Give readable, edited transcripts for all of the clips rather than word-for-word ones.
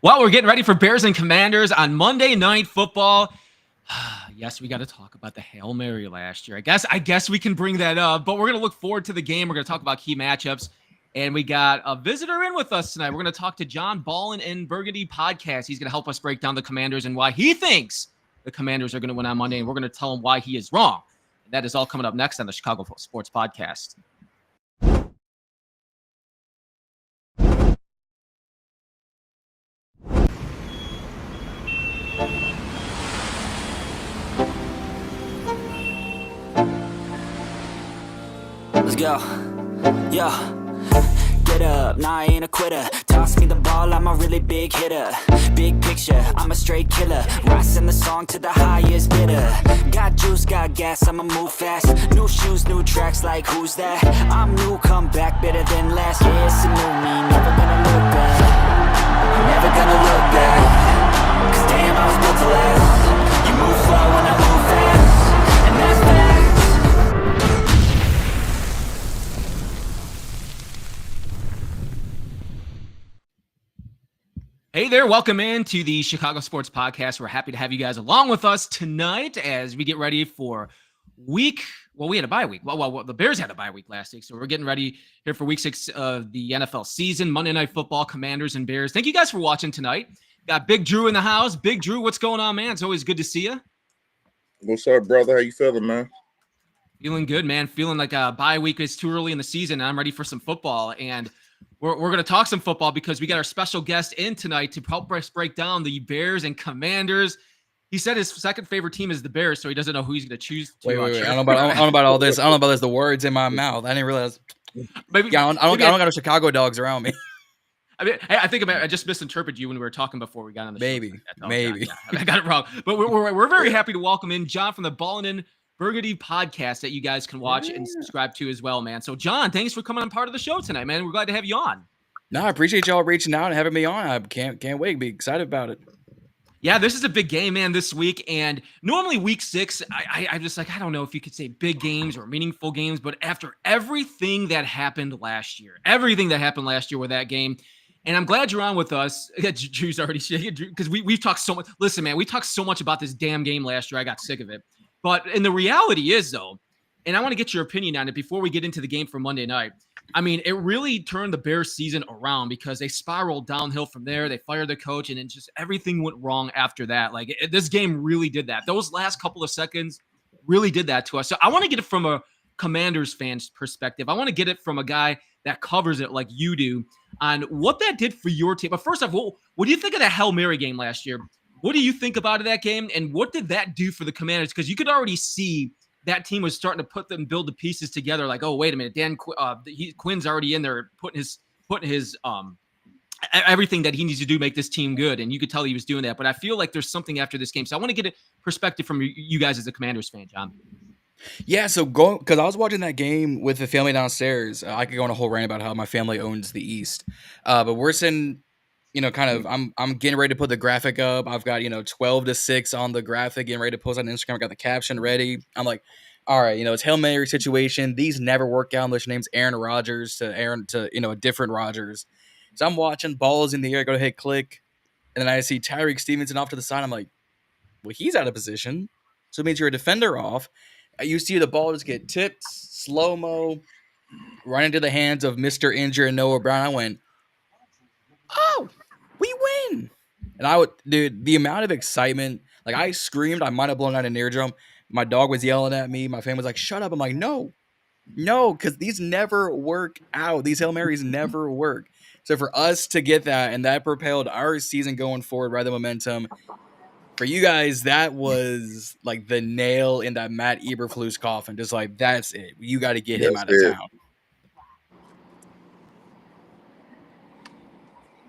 Well, we're getting ready for Bears and Commanders on Monday Night Football. Yes, we got to talk about the Hail Mary last year. I guess we can bring that up, but we're going to look forward to the game. We're going to talk about key matchups, and we got a visitor in with us tonight. We're going to talk to John Ballin in Burgundy Podcast. He's going to help us break down the Commanders and why he thinks the Commanders are going to win on Monday, and we're going to tell him why he is wrong. And that is all coming up next on the Chicago Sports Podcast. Let's go. Yo. Get up, nah, I ain't a quitter. Toss me the ball, I'm a really big hitter. Big picture, I'm a straight killer. Rising the song to the highest bidder. Got juice, got gas, I'ma move fast. New shoes, new tracks, like who's that? I'm new, come back, better than last. Yeah, it's a new me, never gonna look back. Never gonna look back. Cause damn, I was built to last. You move slow and I move fast. And that's facts. Hey there, welcome in to the Chicago Sports Podcast. We're happy to have you guys along with us tonight as we get ready for we had a bye week. Well, the Bears had a bye week last week, so we're getting ready here for week 6 of the NFL season, Monday Night Football, Commanders and Bears. Thank you guys for watching tonight. Got Big Drew in the house. Big Drew, what's going on, man? It's always good to see you. What's up, brother? How you feeling, man? Feeling good, man. Feeling like a bye week is too early in the season, and I'm ready for some football. And we're going to talk some football because we got our special guest in tonight to help us break down the Bears and Commanders. He said his second favorite team is the Bears, so he doesn't know who he's going to choose. Wait. I don't know about all this. I don't know about this. The words in my mouth. I didn't realize. I don't got no Chicago dogs around me. I think I just misinterpreted you when we were talking before we got on the show. Maybe. I got it wrong. But we're very happy to welcome in John from the Ballin Burgundy Podcast that you guys can watch and subscribe to as well, man. So, John, thanks for coming on part of the show tonight, man. We're glad to have you on. No, I appreciate y'all reaching out and having me on. I can't wait. Be excited about it. Yeah, this is a big game, man, this week. And normally week 6, I'm just like, I don't know if you could say big games or meaningful games, but after everything that happened last year with that game, and I'm glad you're on with us. Drew's already shaking because we've talked so much. Listen, man, we talked so much about this damn game last year. I got sick of it. And the reality is, though, and I want to get your opinion on it before we get into the game for Monday night. I mean, it really turned the Bears season around because they spiraled downhill from there. They fired the coach, and then just everything went wrong after that. Like, this game really did that. Those last couple of seconds really did that to us. So I want to get it from a Commanders fan's perspective. I want to get it from a guy that covers it like you do on what that did for your team. But first off, what do you think of the Hail Mary game last year? What do you think about that game, and what did that do for the Commanders? Because you could already see that team was starting to build the pieces together. Like, oh, wait a minute, Quinn's already in there putting his everything that he needs to do to make this team good, and you could tell he was doing that. But I feel like there's something after this game, so I want to get a perspective from you guys as a Commanders fan, John. Yeah, so because I was watching that game with the family downstairs. I could go on a whole rant about how my family owns the East, but we're sitting. I'm getting ready to put the graphic up. I've got 12-6 on the graphic, getting ready to post on Instagram. I got the caption ready. I'm like, all right, it's Hail Mary situation. These never work out unless your name's Aaron Rodgers to a different Rodgers. So I'm watching, balls in the air, go to hit click, and then I see Tyreek Stevenson off to the side. I'm like, well, he's out of position, so it means you're a defender off. You see the ball just get tipped, slow mo, right into the hands of Mr. Injured Noah Brown. I went, oh, we win. And the amount of excitement, like I screamed, I might have blown out an eardrum. My dog was yelling at me. My family was like, shut up. I'm like, no, because these never work out. These Hail Marys never work. So for us to get that, and that propelled our season going forward, right, the momentum. For you guys, that was like the nail in that Matt Eberflus coffin. Just like, that's it. You got to get him out of town.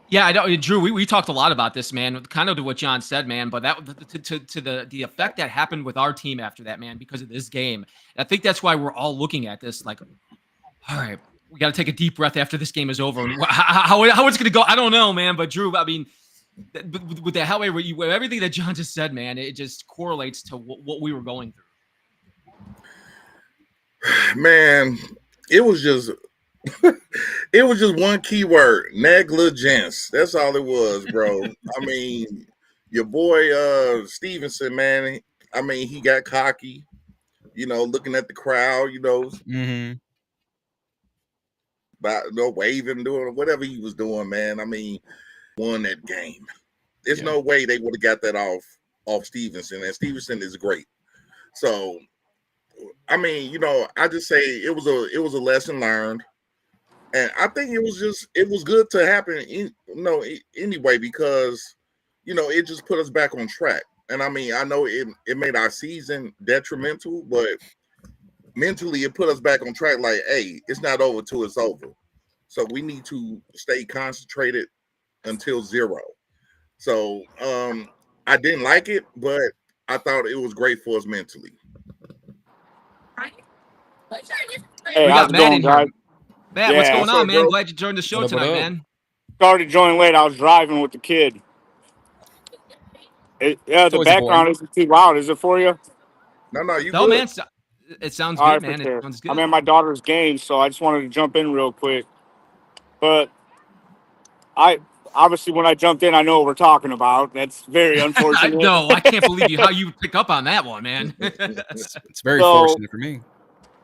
Yeah, I know, Drew. We talked a lot about this, man. Kind of to what John said, man. But that to the effect that happened with our team after that, man, because of this game. I think that's why we're all looking at this like, all right, we got to take a deep breath after this game is over. How it's going to go, I don't know, man. But Drew, I mean, with the how everything that John just said, man, it just correlates to what we were going through. Man, it was just It was just one keyword: negligence. That's all it was, bro. I mean, your boy Stevenson, man. I mean, he got cocky. Looking at the crowd. Mm-hmm. Waving, doing whatever he was doing, man. I mean, won that game. There's Yeah. no way they would have got that off Stevenson, and Stevenson is great. So, I mean, I just say it was a lesson learned, and I think it was good to happen. Anyway, because it just put us back on track. And I mean, I know it made our season detrimental, but mentally it put us back on track. Like, hey, it's not over till it's over. So we need to stay concentrated until zero. So I didn't like it, but I thought it was great for us mentally. Hey, We how's got it Matt going, in here. guys? Matt, what's Yeah, going What's on, up, man? bro? Glad you joined the show What up, what tonight, up? man. started joining late. I was driving with the kid. It's The always background important. isn't too loud, is it for you? No, you No, good. man, it sounds All good, right, for man. It sure. sounds I'm good. at my daughter's game, so I just wanted to jump in real quick. But I obviously, when I jumped in, I know what we're talking about. That's very unfortunate. No, I can't believe how you pick up on that one, man. It's very So, fortunate for me.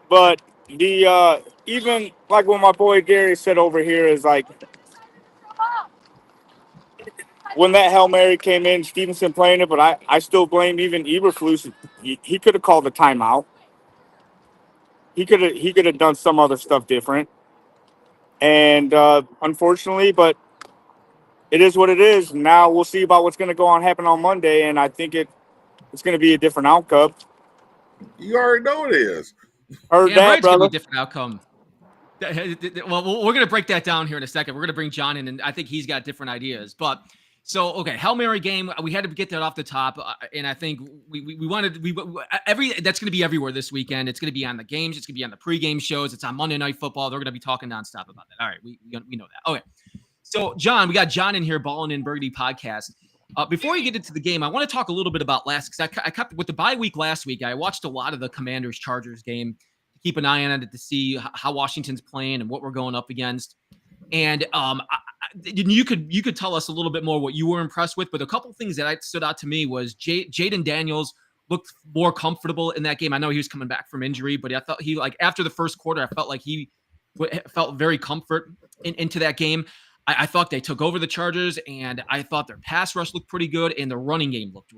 but the even like what my boy Gary said over here is like when that Hail Mary came in, Stevenson playing it, but I still blame even Eberflus. He could have called a timeout. He could have done some other stuff different. And unfortunately, but it is what it is. Now we'll see about what's going to go on happen on Monday, and I think it's going to be a different outcome. You already know it is. Heard Damn right that, it's gonna be a brother. different outcome. Well, we're gonna break that down here in a second. We're gonna bring John in, and I think he's got different ideas. But so, okay, Hail Mary game. We had to get that off the top, and I think we wanted that's gonna be everywhere this weekend. It's gonna be on the games. It's gonna be on the pregame shows. It's on Monday Night Football. They're gonna be talking nonstop about that. All right, we know that. Okay, so John, we got John in here, Ballin in Burgundy Podcast. Before we get into the game, I want to talk a little bit about because I kept with the bye week last week. I watched a lot of the Commanders Chargers game to keep an eye on it to see how Washington's playing and what we're going up against. And you could tell us a little bit more what you were impressed with, but a couple things that stood out to me was JaydenDaniels looked more comfortable in that game. I know he was coming back from injury, but I thought he after the first quarter, I felt like he felt very comfort into that game. I thought they took over the Chargers, and I thought their pass rush looked pretty good, and the running game looked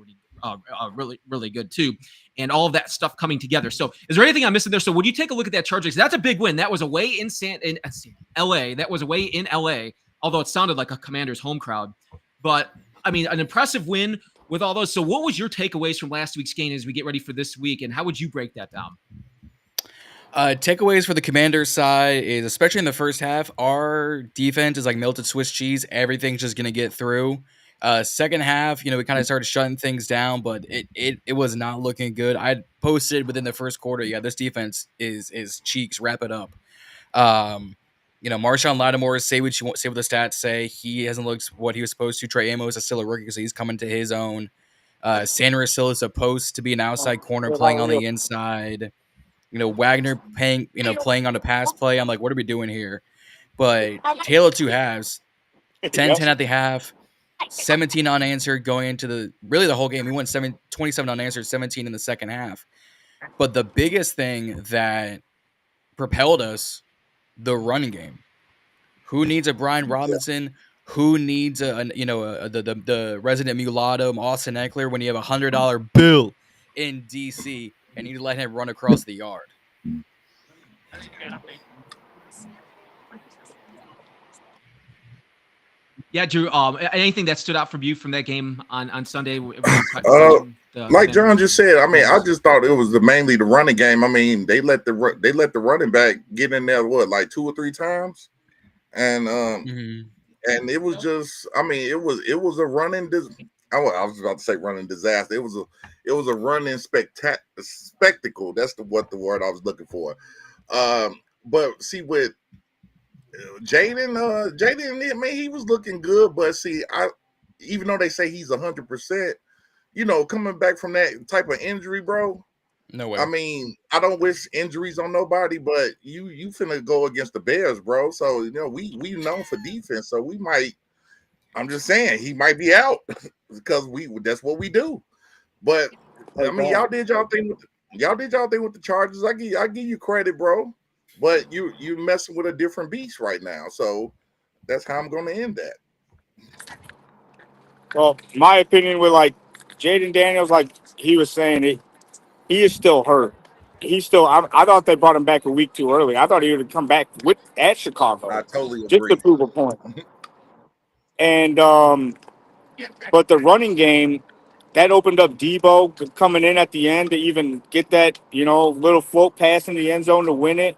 really, really good too. And all of that stuff coming together. So, is there anything I'm missing there? So, would you take a look at that Chargers? That's a big win. That was away in LA. That was away in LA. Although it sounded like a Commanders home crowd, but I mean, an impressive win with all those. So, what was your takeaways from last week's game as we get ready for this week, and how would you break that down? Takeaways for the Commanders side is, especially in the first half, our defense is like melted Swiss cheese. Everything's just gonna get through. Second half, we kind of started shutting things down, but it was not looking good. I posted within the first quarter, this defense is cheeks. Wrap it up. Marshawn Lattimore, say what the stats say. He hasn't looked what he was supposed to. Trey Amos is still a rookie, so he's coming to his own. Sanders still is supposed to be an outside corner playing on the inside. Wagner playing on the pass play. I'm like, what are we doing here? But Taylor 2 halves, 10-10 at the half, 17 unanswered going into the whole game. We went 27 unanswered, 17 in the second half. But the biggest thing that propelled us, the running game. Who needs a Brian Robinson? Who needs the resident mulatto, Austin Eckler, when you have $100 bill in DC? And you let him run across the yard. Yeah, Drew. Anything that stood out from you from that game on Sunday? Like John just said, I mean, I just thought it was mainly the running game. I mean, they let the running back get in there like 2 or 3 times, and and it was just, I mean, it was a running. I was about to say running disaster. It was a running spectacle. That's the word I was looking for. But see, with Jayden, man, he was looking good. But see, even though they say he's 100%, coming back from that type of injury, bro, No way. I mean, I don't wish injuries on nobody, but you finna go against the Bears, bro. So we known for defense, so we might. I'm just saying he might be out because that's what we do. But I mean, y'all did y'all thing with the Chargers. I give you credit, bro. But you messing with a different beast right now, so that's how I'm going to end that. Well, my opinion with JaydenDaniels, like he was saying, he is still hurt. He's still. I thought they brought him back a week too early. I thought he would come back at Chicago. I totally just agree. to prove a point. And but the running game that opened up Debo coming in at the end to even get that little float pass in the end zone to win it.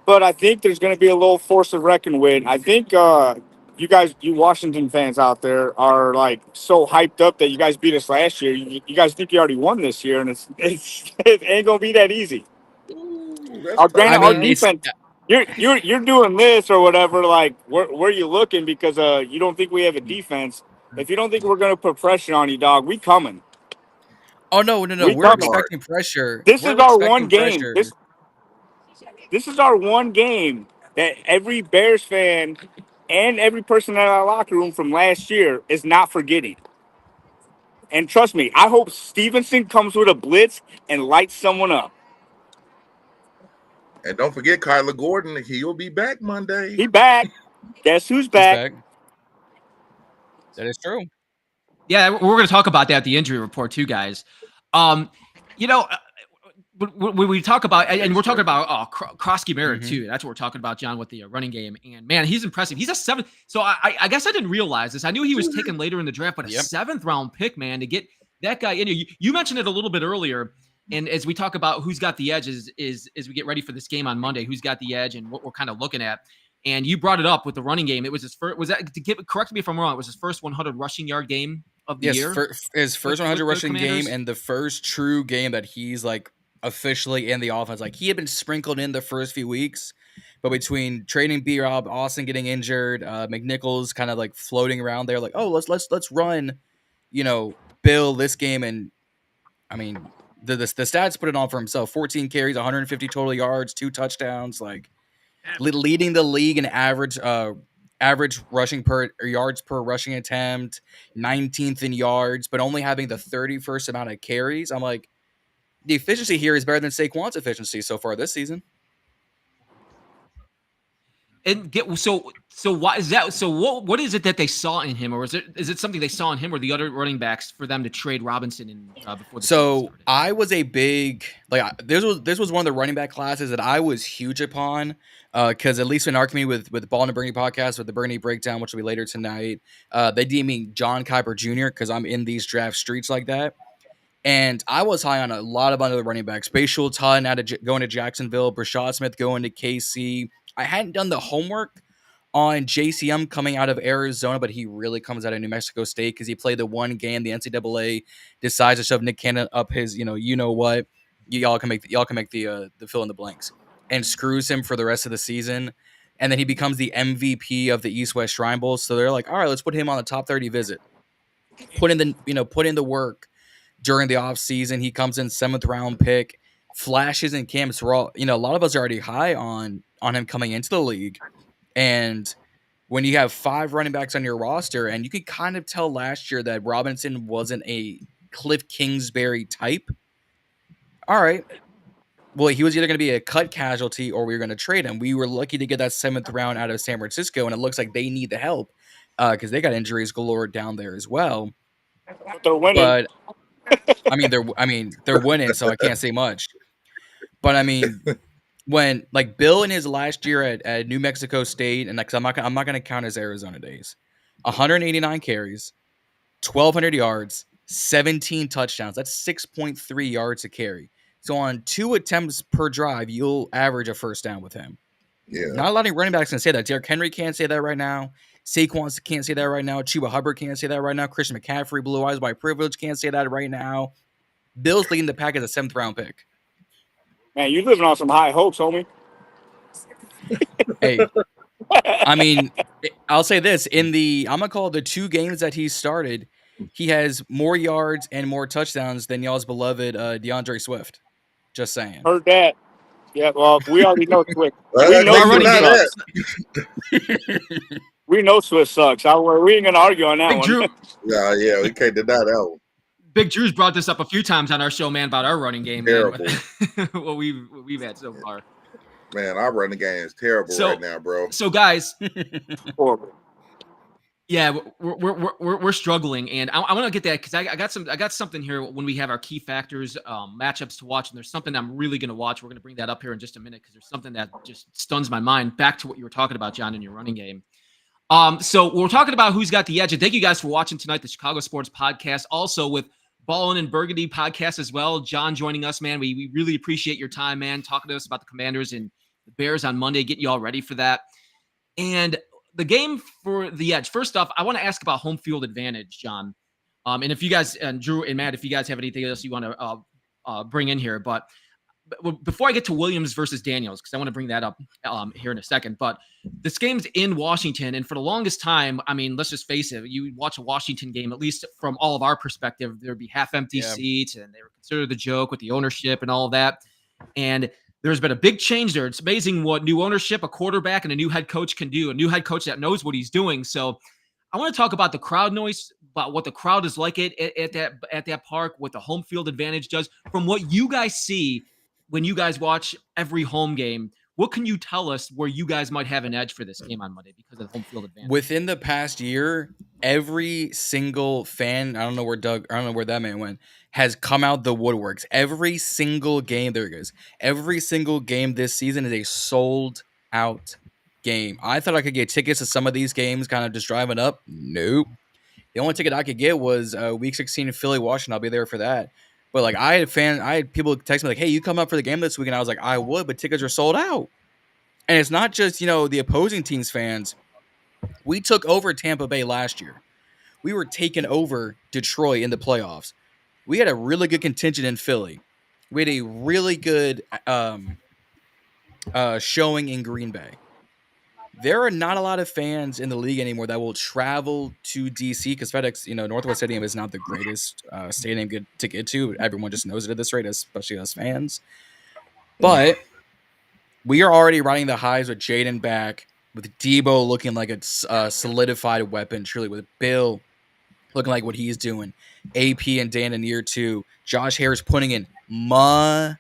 But I think there's going to be a little force to reckon with. I think you Washington fans out there are like so hyped up that you guys beat us last year. You guys think you already won this year, and it ain't gonna be that easy. Ooh, Granted, our mean, defense. You're doing this or whatever. Like where you looking because you don't think we have a defense. If you don't think we're gonna put pressure on you, dog, we coming. Oh no, we're expecting pressure. This We're is our expecting one game. pressure. This is our one game that every Bears fan and every person in our locker room from last year is not forgetting. And trust me, I hope Stevenson comes with a blitz and lights someone up. And don't forget Kyler Gordon. He'll be back Monday. He back. Guess who's back? That is true. Yeah, we're going to talk about that, the injury report too, guys. When we talk about, and we're talking about Krosky Merritt too. That's what we're talking about, John, with the running game. And man, he's impressive. He's a 7th. So I guess I didn't realize this. I knew he was taken later in the draft, but a 7th round pick, man, to get that guy in here. You mentioned it a little bit earlier. And as we talk about who's got the edge is as we get ready for this game on Monday, who's got the edge and what we're kind of looking at. And you brought it up with the running game. It was his first. Correct me if I'm wrong. It was his first 100 rushing yard game of the year. His first 100 rushing game and the first true game that he's like officially in the offense. Like he had been sprinkled in the first few weeks, but between trading B-Rob, Austin getting injured, McNichols kind of like floating around there, like, oh, let's run, Bill this game. And I mean, the stats put it on for himself: 14 carries, 150 total yards, 2 touchdowns, like leading the league in average rushing per yards per rushing attempt, 19th in yards, but only having the 31st amount of carries. I'm like, the efficiency here is better than Saquon's efficiency so far this season. And so why is that? So what is it that they saw in him, or is it something they saw in him or the other running backs for them to trade Robinson in before the season started? I was a big this was one of the running back classes that I was huge upon because at least in our community with Ballin and Burgundy Podcast with the Burgundy Breakdown, which will be later tonight, they deem me John Kuiper Jr. because I'm in these draft streets like that. And I was high on a lot of other running backs. Spatial Todd going to Jacksonville, Brashad Smith going to KC. I hadn't done the homework on JCM coming out of Arizona, but he really comes out of New Mexico State because he played the one game the NCAA decides to shove Nick Cannon up his, what. Y'all can make the fill in the blanks and screws him for the rest of the season. And then he becomes the MVP of the East-West Shrine Bowl. So they're like, all right, let's put him on the top 30 visit. Put in the work. During the offseason, he comes in 7th round pick, flashes in camps. We're all, a lot of us are already high on him coming into the league. And when you have 5 running backs on your roster, and you could kind of tell last year that Robinson wasn't a Cliff Kingsbury type. All right. Well, he was either going to be a cut casualty or we were going to trade him. We were lucky to get that 7th round out of San Francisco, and it looks like they need the help because they got injuries galore down there as well. But they're winning. But they're winning, so I can't say much. But I mean, when like Bill in his last year at New Mexico State, and I'm not going to count his Arizona days, 189 carries, 1,200 yards, 17 touchdowns. That's 6.3 yards a carry. So on 2 attempts per drive, you'll average a first down with him. Yeah. Not a lot of running backs can say that. Derrick Henry can't say that right now. Saquon can't say that right now. Chuba Hubbard can't say that right now. Christian McCaffrey, Blue Eyes White Privilege, can't say that right now. Bill's leading the pack as a 7th round pick. Man, you living on some high hopes, homie. Hey, I mean, I'll say this. I'm going to call it the 2 games that he started, he has more yards and more touchdowns than y'all's beloved DeAndre Swift. Just saying. Heard that. Yeah, well, we already know Swift. Well, We I know can't running deny game. that. We know Swift sucks. We ain't gonna argue on that Big one. Drew, Yeah, we can't deny that one. Big Drew's brought this up a few times on our show, man, about our running game, man. Terrible. what we've had so far. Man, our running game is terrible right now, bro. So, guys, Horrible. yeah, we're struggling, and I want to get that because I got something here when we have our key factors matchups to watch, and there's something I'm really going to watch. We're going to bring that up here in just a minute because there's something that just stuns my mind. Back to what you were talking about, John, in your running game. So we're talking about who's got the edge, and thank you guys for watching tonight, the Chicago Sports Podcast, also with Ballin and Burgundy Podcast as well. John joining us, man. We really appreciate your time, man, talking to us about the Commanders and the Bears on Monday, getting you all ready for that. And the game for the edge. First off, I want to ask about home field advantage, John. And if you guys, and Drew and Matt, if you guys have anything else you want to bring in here, but before I get to Williams versus Daniels, because I want to bring that up here in a second, but this game's in Washington, and for the longest time, I mean, let's just face it, you watch a Washington game, at least from all of our perspective, there'd be half-empty seats, and they were considered the joke with the ownership and all of that, and there's been a big change there. It's amazing what new ownership, a quarterback, and a new head coach can do, a new head coach that knows what he's doing. So I want to talk about the crowd noise, about what the crowd is like at that park, what the home field advantage does. From what you guys see when you guys watch every home game, what can you tell us where you guys might have an edge for this game on Monday because of the home field advantage? Within the past year, every single fan, I don't know where that man went, has come out the woodworks. Every single game, there it goes. Every single game this season is a sold out game. I thought I could get tickets to some of these games, kind of just driving up. Nope. The only ticket I could get was Week 16 in Philly, Washington. I'll be there for that. But like I had people text me like, "Hey, you come up for the game this week?" And I was like, "I would, but tickets are sold out." And it's not just, the opposing team's fans. We took over Tampa Bay last year. We were taking over Detroit in the playoffs. We had a really good contingent in Philly. We had a really good showing in Green Bay. There are not a lot of fans in the league anymore that will travel to DC because FedEx, Northwest Stadium is not the greatest stadium to get to. Everyone just knows it at this rate, especially us fans. But we are already riding the highs with Jayden back, with Debo looking like a solidified weapon, truly, with Bill looking like what he's doing. AP and Dan in year 2. Josh Harris putting in money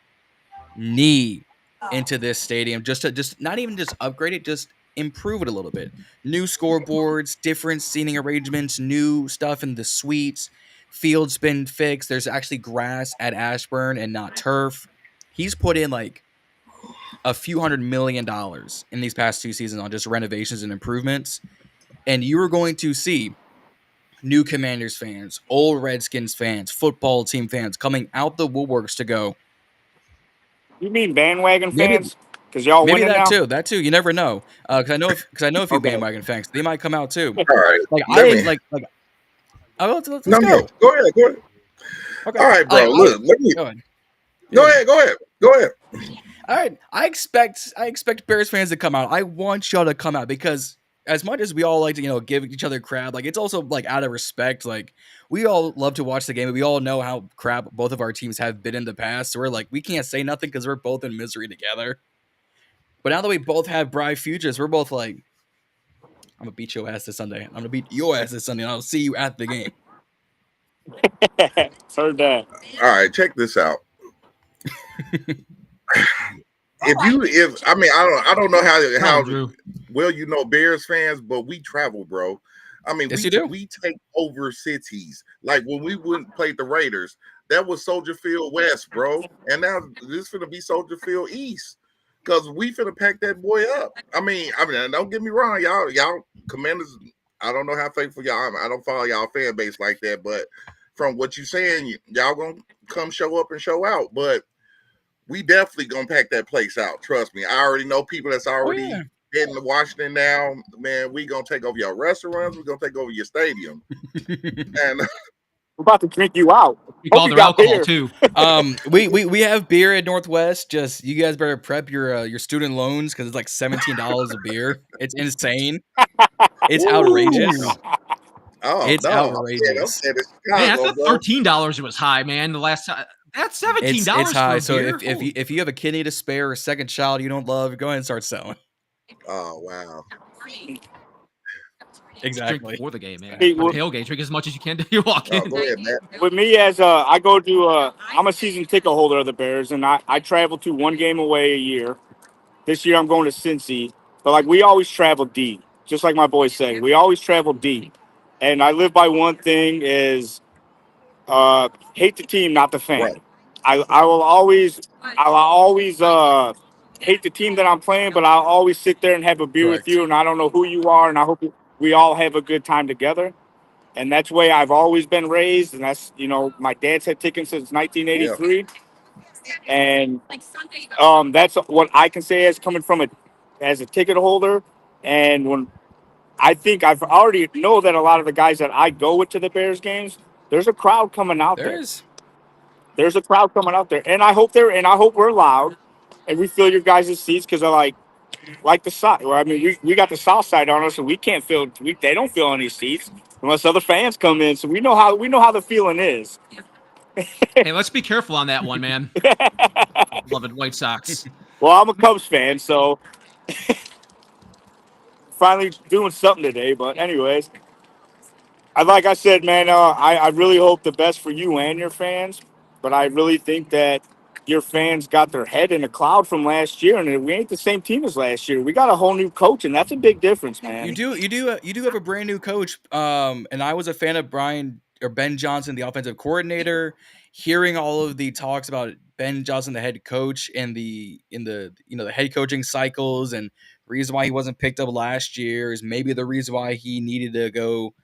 into this stadium just not even just upgrade it, just improve it a little bit. New scoreboards, different seating arrangements, new stuff in the suites. Field's been fixed. There's actually grass at Ashburn and not turf. He's put in like a few $100 million in these past 2 seasons on just renovations and improvements. And you are going to see new Commanders fans, old Redskins fans, football team fans coming out the woodworks to go. You mean bandwagon fans? Because y'all maybe winning now? That too. You never know. Because I know a few bandwagon fans. They might come out too. All right. Let's go. Go ahead. Okay. All right, bro. Look, let me. Go ahead. All right. I expect Bears fans to come out. I want y'all to come out because as much as we all like to, give each other crap, like it's also like out of respect. Like we all love to watch the game. We all know how crap both of our teams have been in the past. So we're like, we can't say nothing because we're both in misery together. But now that we both have bright futures, we're both like, I'm gonna beat your ass this Sunday. I'm gonna beat your ass this Sunday, and I'll see you at the game. Heard that. All right, check this out. I don't know how well Bears fans, but we travel, bro. I mean, yes, we take over cities. Like when we wouldn't play the Raiders, that was Soldier Field West, bro, and now this is gonna be Soldier Field East. Because we finna pack that boy up. I mean, don't get me wrong, y'all Commanders. I don't know how faithful y'all are. I don't follow y'all fan base like that, but from what you're saying, y'all gonna come show up and show out. But we definitely gonna pack that place out. Trust me. I already know people that's already heading to Washington now. Man, we gonna take over your restaurants. We're gonna take over your stadium, and. We're about to drink you out. We call their alcohol too. We have beer at Northwest. Just you guys better prep your student loans because it's like $17 a beer. It's insane. It's outrageous. Oh It's no, outrageous. I'm saying it's Man, I Chicago, thought bro. $13 was high, man. The last time that's $17 It's for high. a So beer. if you have a kidney to spare or a second child you don't love, go ahead and start selling. Oh wow. Drink Exactly. before the game, man. Hey, For well- tailgate, drink as much as you can till you walk Oh, in. go ahead, Matt. With me, as I go to, I'm a season ticket holder of the Bears, and I travel to one game away a year. This year, I'm going to Cincy, but like we always travel deep, just like my boys say, we always travel deep. And I live by one thing: is hate the team, not the fan. Right. I'll always hate the team that I'm playing, but I'll always sit there and have a beer Correct. with you, and I don't know who you are, and I hope we all have a good time together. And that's the way I've always been raised. And that's, my dad's had tickets since 1983. And that's what I can say as coming from as a ticket holder. And when I think I've already know that a lot of the guys that I go with to the Bears games, there's a crowd coming out there. There is. There's a crowd coming out there. And I hope we're loud and we fill your guys' seats because I like the side. Well, I mean, we got the south side on us, and we can't fill. They don't fill any seats unless other fans come in. So we know how the feeling is. Hey, let's be careful on that one, man. Beloved White Sox. Well, I'm a Cubs fan, so finally doing something today. But anyways, like I said, man, I really hope the best for you and your fans. But I really think that your fans got their head in a cloud from last year, and we ain't the same team as last year. We got a whole new coach, and that's a big difference, man. You do have a brand new coach. And I was a fan of Ben Johnson, the offensive coordinator. Hearing all of the talks about Ben Johnson, the head coach, and the head coaching cycles, and the reason why he wasn't picked up last year is maybe the reason why he needed to go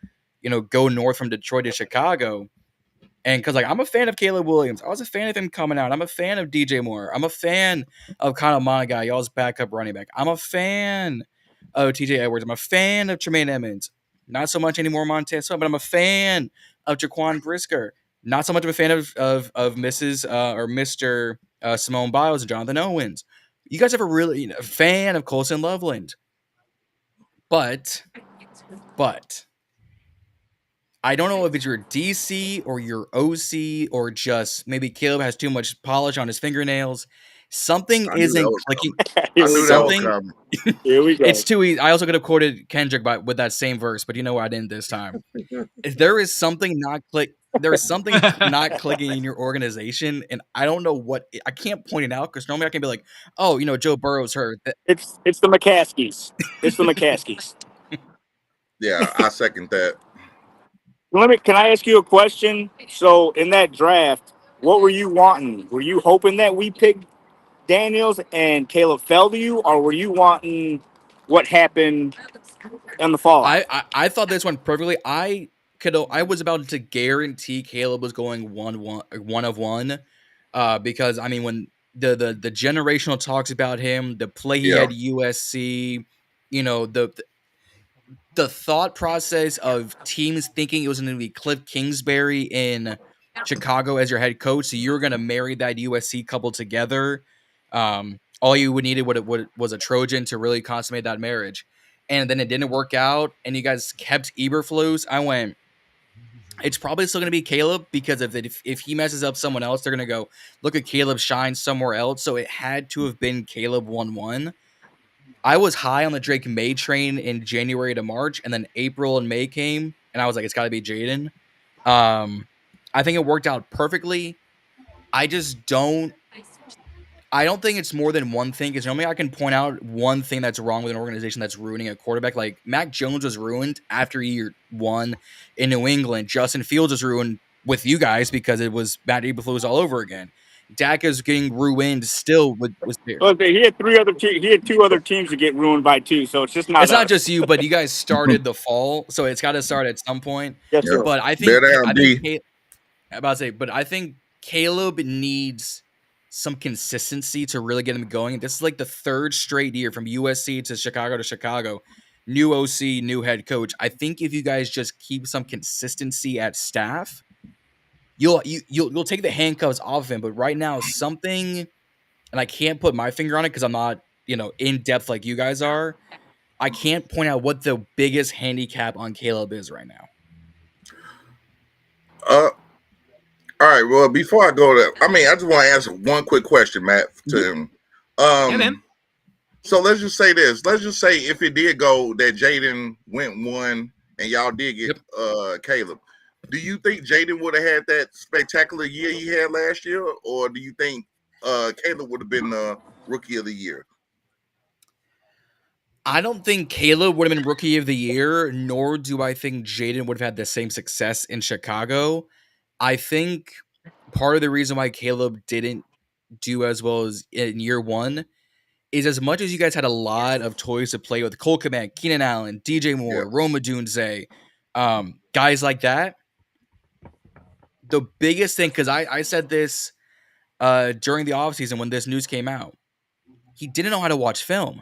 north from Detroit to Chicago. And because I'm a fan of CalebWilliams, I was a fan of him coming out. I'm a fan of DJ Moore. I'm a fan of Kyle Monagai, y'all's backup running back. I'm a fan of TJ Edwards. I'm a fan of Tremaine Edmonds. Not so much anymore Montez Sweat, but I'm a fan of Jaquan Brisker. Not so much of a fan of Mrs. Or Mr. Simone Biles and Jonathan Owens. You guys have a fan of Colson Loveland. But I don't know if it's your DC or your OC or just maybe Caleb has too much polish on his fingernails. Something I knew isn't that was clicking. I knew that was Something. coming. Here we go. It's too easy. I also could have quoted Kendrick with that same verse, but you know what? I didn't this time. There is something not clicking in your organization, and I don't know what. I can't point it out because normally I can be like, "Oh, Joe Burrow's hurt." It's the McCaskies. It's the McCaskies. Yeah, I second that. Can I ask you a question? So in that draft, what were you wanting? Were you hoping that we picked Daniels and Caleb fell to you, or were you wanting what happened in the fall? I thought this went perfectly. I was about to guarantee Caleb was going one of one, because I mean when the generational talks about him, the play he had at USC, the thought process of teams thinking it was going to be Cliff Kingsbury in Chicago as your head coach, so you were going to marry that USC couple together. All you would needed was a Trojan to really consummate that marriage, and then it didn't work out, and you guys kept Eberflus. I went, it's probably still going to be Caleb because if he messes up someone else, they're going to go look at Caleb shine somewhere else. So it had to have been Caleb 1-1. I was high on the Drake May train in January to March, and then April and May came, and I was like, it's got to be Jayden. I think it worked out perfectly. I don't think it's more than one thing, because normally I can point out one thing that's wrong with an organization that's ruining a quarterback. Like Mac Jones was ruined after year one in New England. Justin Fields was ruined with you guys because it was Matt Eberflus all over again. Dak is getting ruined still with Bears. Well, he had two other teams to get ruined by too, so it's just not. It's not just you, but you guys started the fall, so it's got to start at some point. Yes, sir. But I think Caleb needs some consistency to really get him going. This is like the third straight year from USC to Chicago. New OC, new head coach. I think if you guys just keep some consistency at staff, you'll take the handcuffs off of him. But right now, something, and I can't put my finger on it because I'm not, in depth like you guys are. I can't point out what the biggest handicap on Caleb is right now. Uh, all right. Well, before I go there, I just want to answer one quick question, Matt, to him. Yeah, man. So let's just say this. Let's just say if it did go that Jayden went 1 and y'all did get Caleb. Do you think Jayden would have had that spectacular year he had last year, or do you think Caleb would have been the rookie of the year? I don't think Caleb would have been rookie of the year, nor do I think Jayden would have had the same success in Chicago. I think part of the reason why Caleb didn't do as well as in year one is as much as you guys had a lot of toys to play with, Cole Kmet, Keenan Allen, DJ Moore, Rome Odunze, guys like that. The biggest thing, because I said this during the offseason when this news came out, he didn't know how to watch film.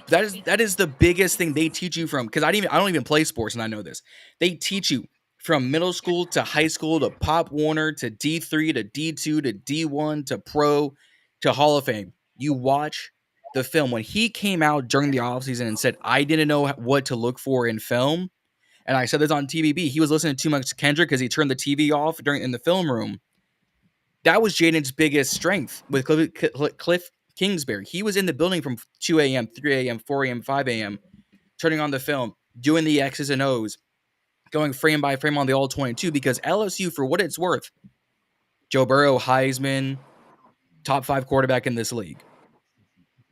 That is the biggest thing they teach you from, because I don't even play sports and I know this. They teach you from middle school to high school to Pop Warner to D3 to D2 to D1 to Pro to Hall of Fame. You watch the film. When he came out during the offseason and said, I didn't know what to look for in film, and I said this on TVB, he was listening too much to Kendrick because he turned the TV off in the film room. That was Jayden's biggest strength with Cliff Kingsbury. He was in the building from 2 a.m., 3 a.m., 4 a.m., 5 a.m., turning on the film, doing the X's and O's, going frame by frame on the All-22, because LSU, for what it's worth, Joe Burrow, Heisman, top 5 quarterback in this league.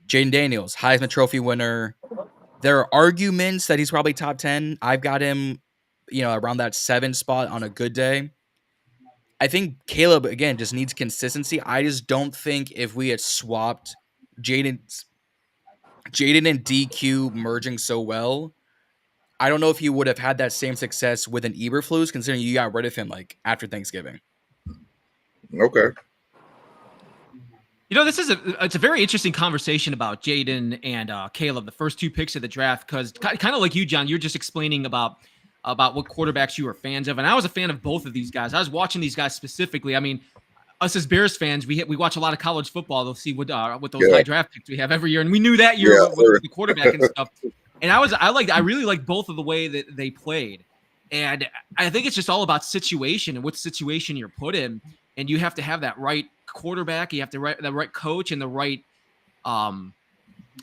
JaydenDaniels, Heisman Trophy winner. There are arguments that he's probably top 10. I've got him, around that 7 spot on a good day. I think Caleb, again, just needs consistency. I just don't think if we had swapped Jayden and DQ merging so well, I don't know if he would have had that same success with an Eberflus, considering you got rid of him after Thanksgiving. Okay. It's a very interesting conversation about Jayden and Caleb, the first 2 picks of the draft, because kind of like you, John, you're just explaining about what quarterbacks you were fans of, and I was a fan of both of these guys. I was watching these guys specifically. I mean, us as Bears fans, we watch a lot of college football. They'll see what those high draft picks we have every year, and we knew that year with the quarterback and stuff. And I really liked both of the way that they played, and I think it's just all about situation and what situation you're put in, and you have to have that right quarterback, you have to the right coach, and the right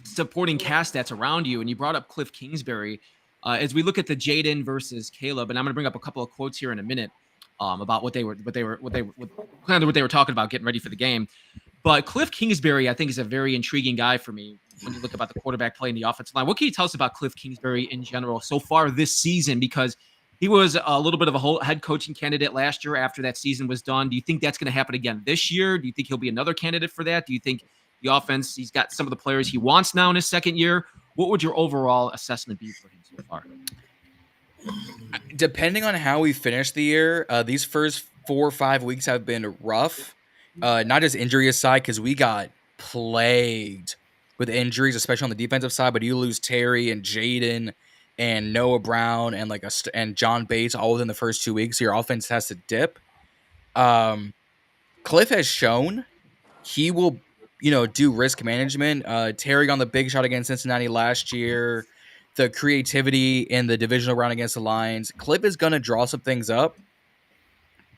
supporting cast that's around you. And you brought up Cliff Kingsbury. As we look at the Jayden versus Caleb, and I'm going to bring up a couple of quotes here in a minute about what they were talking about getting ready for the game. But Cliff Kingsbury, I think, is a very intriguing guy for me when you look about the quarterback play in the offensive line. What can you tell us about Cliff Kingsbury in general so far this season? Because he was a little bit of a whole head coaching candidate last year after that season was done. Do you think that's going to happen again this year? Do you think he'll be another candidate for that? Do you think the offense, he's got some of the players he wants now in his second year? What would your overall assessment be for him so far? Depending on how we finish the year, these first 4 or 5 weeks have been rough. Not just injury aside, because we got plagued with injuries, especially on the defensive side. But you lose Terry and Jayden and Noah Brown and and John Bates all within the first 2 weeks. So your offense has to dip. Cliff has shown he will, do risk management. Terry on the big shot against Cincinnati last year, the creativity in the divisional round against the Lions. Cliff is going to draw some things up,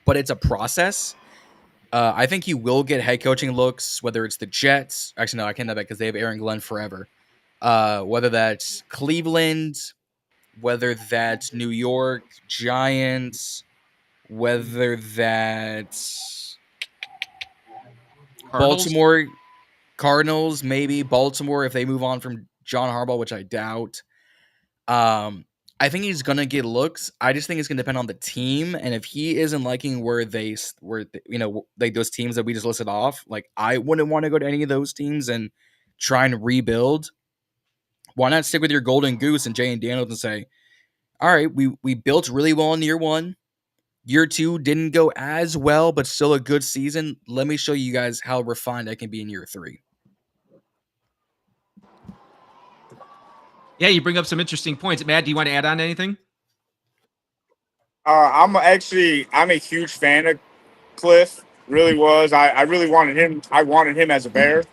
but it's a process. I think he will get head coaching looks, whether it's the Jets. Actually, no, I can't have that because they have Aaron Glenn forever. Whether that's Cleveland, whether that's New York Giants, whether that's Baltimore Cardinals, maybe Baltimore if they move on from John Harbaugh, which I doubt. I think he's gonna get looks. I just think it's gonna depend on the team, and if he isn't liking where those teams that we just listed off, I wouldn't want to go to any of those teams and try and rebuild. Why not stick with your golden goose and JaydenDaniels and say, all right, we built really well in year 1. Year 2 didn't go as well, but still a good season. Let me show you guys how refined I can be in year 3. Yeah, you bring up some interesting points. Matt, do you want to add on anything? I'm a huge fan of Cliff. Really was. I really wanted him. I wanted him as a Bear.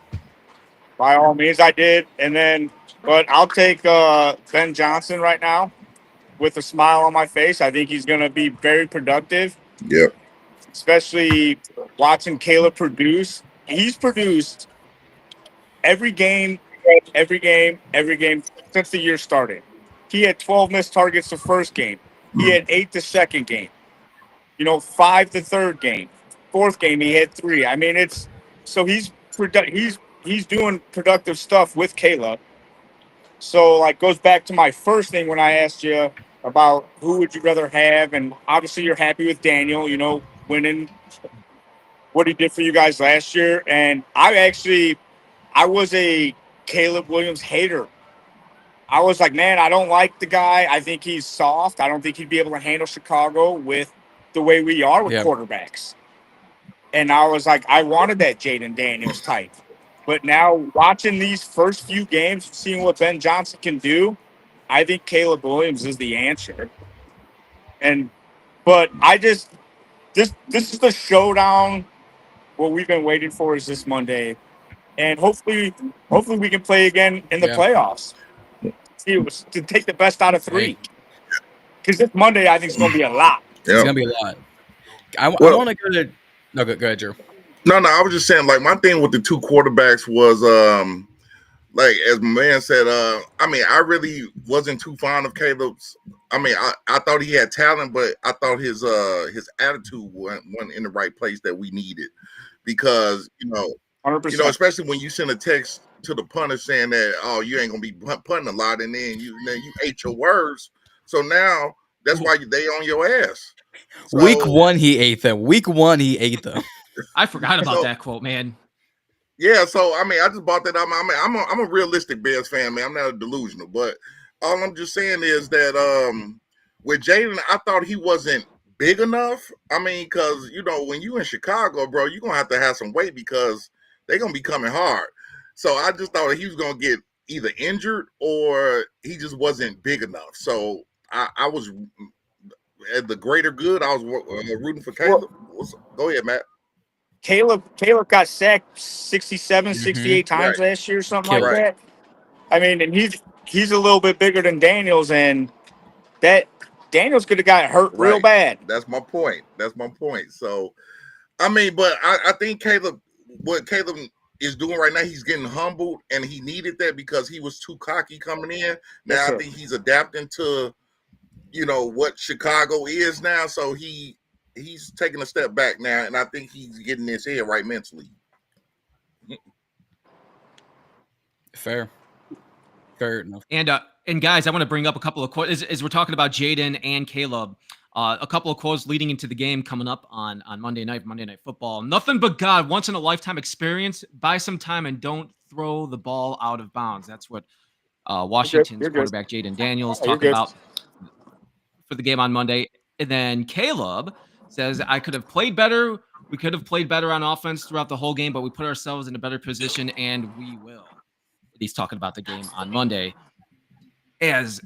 By all means, I did. But I'll take Ben Johnson right now. with a smile on my face. I think he's going to be very productive, Yep. especially watching Caleb produce. He's produced every game, every game since the year started. He had 12 missed targets the first game. He had 8 the second game. 5 the third game. Fourth game he had 3. I mean, it's so he's doing productive stuff with Caleb. So like goes back to my first thing when I asked you about who would you rather have, and obviously you're happy with Daniel, winning what he did for you guys last year. And I was a CalebWilliams hater. I was like, man, I don't like the guy. I think he's soft. I don't think he'd be able to handle Chicago with the way we are with quarterbacks. And I was like, I wanted that JaydenDaniels type. But now watching these first few games, seeing what Ben Johnson can do, I think CalebWilliams is the answer. But this is the showdown. What we've been waiting for is this Monday. And hopefully we can play again in the playoffs. To take the best out of 3. Because this Monday, I think it's going to be a lot. It's going to be a lot. I want to go to – no, go ahead, Drew. No, I was just saying, like, my thing with the 2 quarterbacks was, like, as my man said, I really wasn't too fond of Caleb's. I thought he had talent, but I thought his attitude wasn't in the right place that we needed. Because, 100%. Especially when you send a text to the punter saying that, oh, you ain't gonna be punting a lot, and then you ate your words. So now that's why they on your ass. So, Week 1 he ate them. I forgot about that quote, man. Yeah, so I just bought that up. I'm a realistic Bears fan, man. I'm not delusional, but all I'm just saying is that with Jayden, I thought he wasn't big enough. Because when you in Chicago, bro, you're gonna have some weight because they're gonna be coming hard. So I just thought he was going to get either injured or he just wasn't big enough. So I was, at the greater good, I was rooting for Caleb. Go ahead, Matt. Caleb got sacked 67, 68 times last year or something like that. And he's a little bit bigger than Daniels, and that Daniels could have got hurt real bad. That's my point. So, but I think what Caleb is doing right now, he's getting humbled, and he needed that because he was too cocky coming in. Now I think he's adapting to, what Chicago is now. So he's taking a step back now, and I think he's getting his head right mentally. Fair enough. And guys, I want to bring up a couple of quotes as we're talking about Jayden and Caleb. A couple of quotes leading into the game coming up on Monday Night Football. Nothing but God, once in a lifetime experience. Buy some time and don't throw the ball out of bounds. That's what Washington's quarterback JaydenDaniels talking about for the game on Monday. And then Caleb says, I could have played better. We could have played better on offense throughout the whole game, but we put ourselves in a better position, and we will. He's talking about the game on Monday as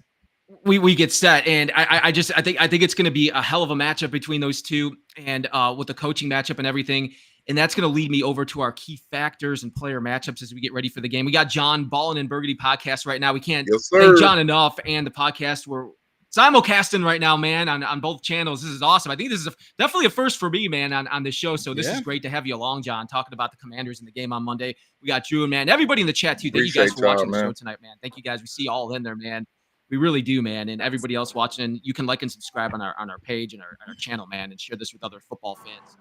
we get set, and I think it's going to be a hell of a matchup between those two, and with the coaching matchup and everything, and that's going to lead me over to our key factors and player matchups as we get ready for the game. We got John Ballin and Burgundy Podcast right now. We can't thank John enough, and the podcast we're simulcasting right now, man, on both channels. This is awesome. I think this is definitely a first for me, man, on this show. So this is great to have you along, John, talking about the Commanders in the game on Monday. We got Drew and, man, everybody in the chat too. Thank you guys for watching the show tonight, man. Thank you guys. We see you all in there, man. We really do, man. And everybody else watching, you can like and subscribe on our page and our channel, man, and share this with other football fans.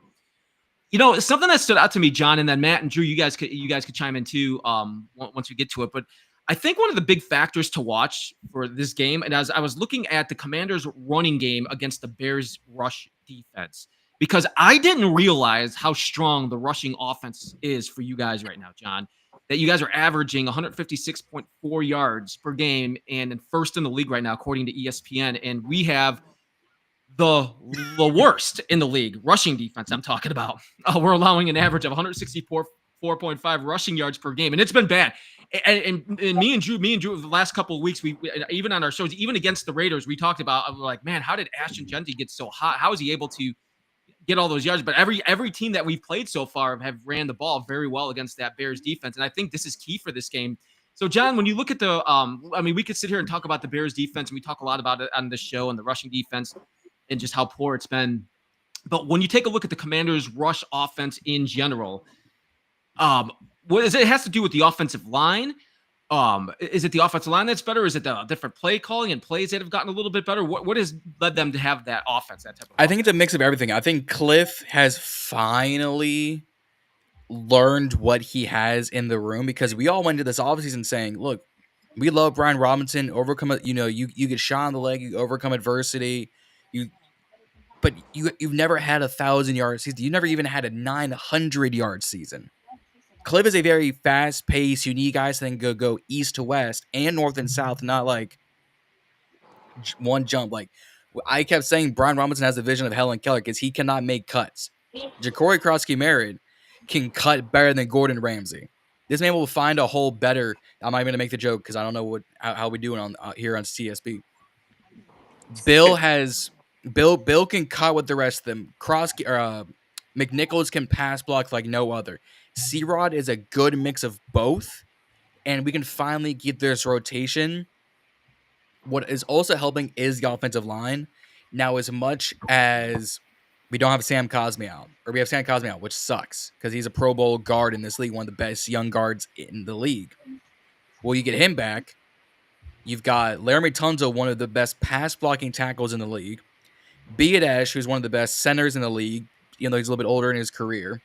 Something that stood out to me, John, and then Matt and Drew, you guys could chime in too once we get to it. But I think one of the big factors to watch for this game, and as I was looking at the Commanders' running game against the Bears' rush defense, because I didn't realize how strong the rushing offense is for you guys right now, John, that you guys are averaging 156.4 yards per game and first in the league right now, according to ESPN. And we have the worst in the league rushing defense I'm talking about. We're allowing an average of 164.5 rushing yards per game, and it's been bad. And me and Drew, the last couple of weeks, we even on our shows, even against the Raiders, we talked about, we're like, man, how did Ashton Jeanty get so hot? How is he able to get all those yards? But every team that we've played so far have ran the ball very well against that Bears defense, and I think this is key for this game. So, John, when you look at the, I mean, we could sit here and talk about the Bears defense, and we talk a lot about it on this show and the rushing defense and just how poor it's been. But when you take a look at the Commanders' rush offense in general, what is it? It has to do with the offensive line. Is it the offensive line that's better? Is it the different play calling and plays that have gotten a little bit better? What has led them to have that offense, that type of offense? I think it's a mix of everything. I think Cliff has finally learned what he has in the room, because we all went into this offseason saying, look, we love Brian Robinson, overcome it, you get shot in the leg, you overcome adversity, but you've never had 1,000-yard season. You never even had a 900-yard season. Cliff is a very fast-paced, you need guys that can go east to west and north and south, not like one jump. Like I kept saying, Brian Robinson has the vision of Helen Keller because he cannot make cuts. Ja'Cory Krosky-Merritt can cut better than Gordon Ramsay. This man will find a hole better. I'm not even going to make the joke because I don't know how we doing on here on CSB. Bill can cut with the rest of them. McNichols can pass block like no other. C-Rod is a good mix of both, and we can finally get this rotation. What is also helping is the offensive line. Now, as much as we don't have Sam Cosmi out, or we have Sam Cosmi out, which sucks because he's a Pro Bowl guard in this league, one of the best young guards in the league. Well, you get him back. You've got Laramie Tunzel, one of the best pass blocking tackles in the league. Biadash, who's one of the best centers in the league, even though he's a little bit older in his career.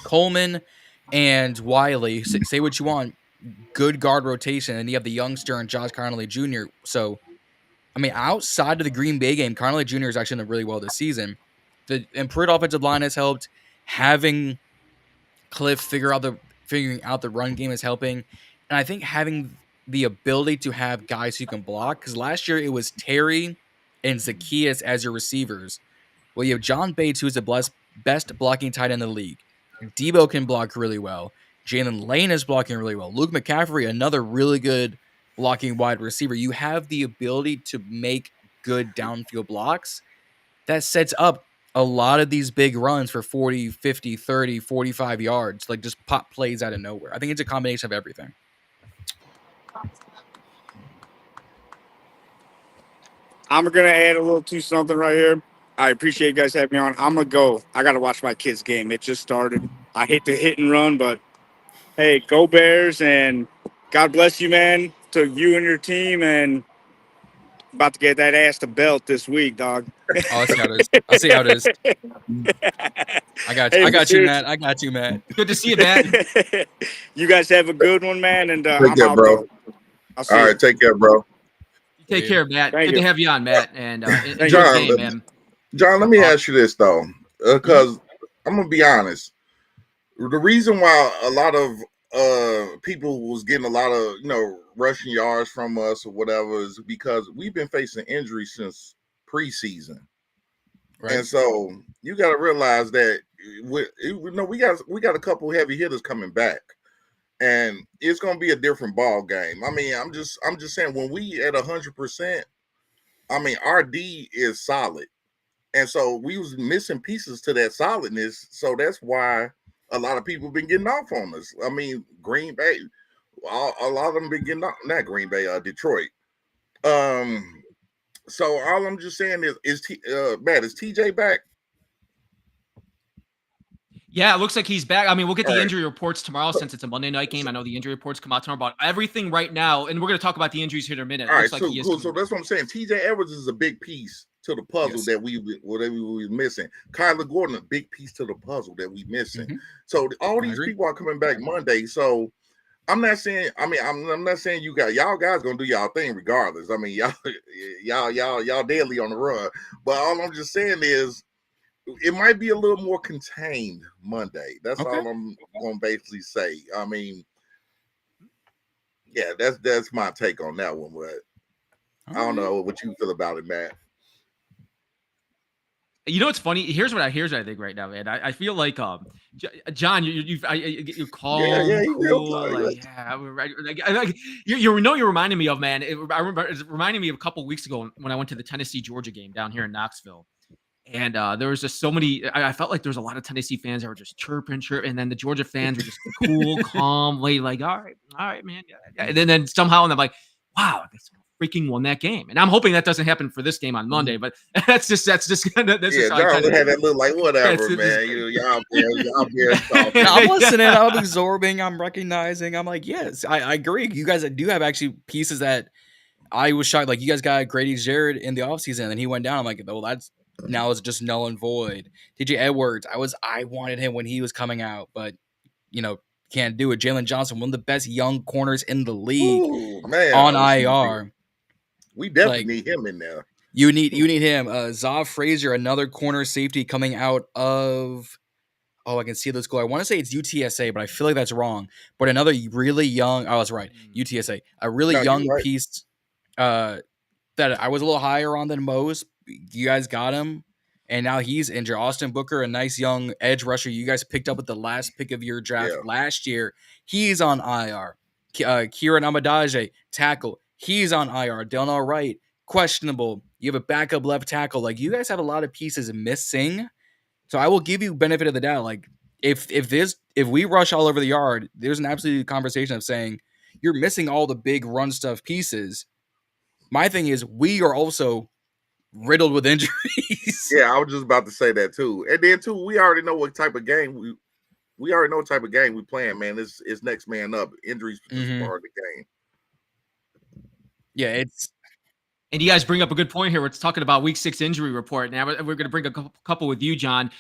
Coleman and Wiley, say what you want, good guard rotation, and you have the youngster and Josh Connolly Jr. So, I mean, outside of the Green Bay game, Connolly Jr. is actually done really well this season. The improved offensive line has helped. Having Cliff figuring out the run game is helping, and I think having the ability to have guys who can block, because last year it was Terry and Zacchaeus as your receivers. Well, you have John Bates, who's the best blocking tight end in the league. Debo can block really well. Jalen Lane is blocking really well. Luke McCaffrey, another really good blocking wide receiver. You have the ability to make good downfield blocks. That sets up a lot of these big runs for 40, 50, 30, 45 yards, like just pop plays out of nowhere. I think it's a combination of everything. I'm going to add a little to something right here. I appreciate you guys having me on. I'm going to go. I got to watch my kids' game. It just started. I hate to hit and run, but, hey, go Bears, and God bless you, man, to you and your team, and about to get that ass to belt this week, dog. Oh, I see how it is. I see how it is. I got you. Hey, I got you, Matt. I got you, Matt. Good to see you, Matt. You guys have a good one, man, and Take I'm care, out, bro. I'll see All you. right, take care, bro. Take care, Matt. Thank Good you. to have you on, Matt. And enjoy John, the game, man. John, let me ask you this though, because I'm gonna be honest. The reason why a lot of people was getting a lot of rushing yards from us or whatever is because we've been facing injuries since preseason, Right. and so you got to realize that we got a couple heavy hitters coming back, and it's gonna be a different ball game. I mean, I'm just saying when we at 100%, I mean our D is solid. And so we was missing pieces to that solidness. So that's why a lot of people been getting off on us. I mean, Green Bay, a lot of them been getting off, not Green Bay, Detroit. So all I'm just saying is Matt, is TJ back? Yeah, it looks like he's back. I mean, we'll get the All right. injury reports tomorrow since it's a Monday night game. I know the injury reports come out tomorrow about everything right now, and we're going to talk about the injuries here in a minute. It All right, looks like so he is cool. coming So back. that's what I'm saying. TJ Edwards is a big piece to the puzzle Yes. that we were missing. Kyler Gordon, a big piece to the puzzle that we missing. Mhm. So all I these agree. people are coming back Monday. So I'm not saying. I mean, I'm not saying y'all guys gonna do y'all thing regardless. I mean, y'all daily on the run. But all I'm just saying is, it might be a little more contained Monday. That's Okay. all I'm gonna basically say. I mean, yeah, that's my take on that one. But I don't know what you feel about it, Matt. You know what's funny? Here's what I think right now, man. I feel like John, you're calm, Yeah, you real cool, calm, like, yeah, we're right. Like, you know, you're reminding me of, man. I remember it's reminding me of a couple of weeks ago when I went to the Tennessee Georgia game down here in Knoxville, And there was just so many. I felt like there was a lot of Tennessee fans that were just chirping, and then the Georgia fans were just cool, calm, like, all right, man. Yeah. And then somehow, and I'm like, wow, they freaking won that game. And I'm hoping that doesn't happen for this game on Monday. But that's just Yeah, just how John I had that look like whatever, It's man. Y'all bears talking. And I'm listening, I'm absorbing, I'm recognizing. I'm like, yes, I agree. You guys do have actually pieces that I was shocked. Like, you guys got Grady Jarrett in the offseason, and then he went down. I'm like, well, that's now it's just null and void. TJ Edwards, I wanted him when he was coming out, but can't do it. Jalen Johnson, one of the best young corners in the league, Ooh, man, on IR. We definitely need him in there. You need him. Zav Frazier, another corner safety coming out of. Oh, I can see this goal. I want to say it's UTSA, but I feel like that's wrong. But another really young. Oh, that's right. UTSA, a really young piece. That I was a little higher on than most. You guys got him, and now he's injured. Austin Booker, a nice young edge rusher you guys picked up with the last pick of your draft last year. He's on IR. Kieran Amadaje, tackle. He's on IR. Delnor Wright, questionable. You have a backup left tackle. Like, you guys have a lot of pieces missing. So I will give you benefit of the doubt. Like, if we rush all over the yard, there's an absolute conversation of saying you're missing all the big run stuff pieces. My thing is, we are also riddled with injuries. Yeah, I was just about to say that too. And then too, we already know what type of game we already know what type of game we playing, man. It's next man up. Injuries part of the game. Yeah, it's. And you guys bring up a good point here. We're talking about Week 6 injury report. Now we're going to bring a couple with you, John.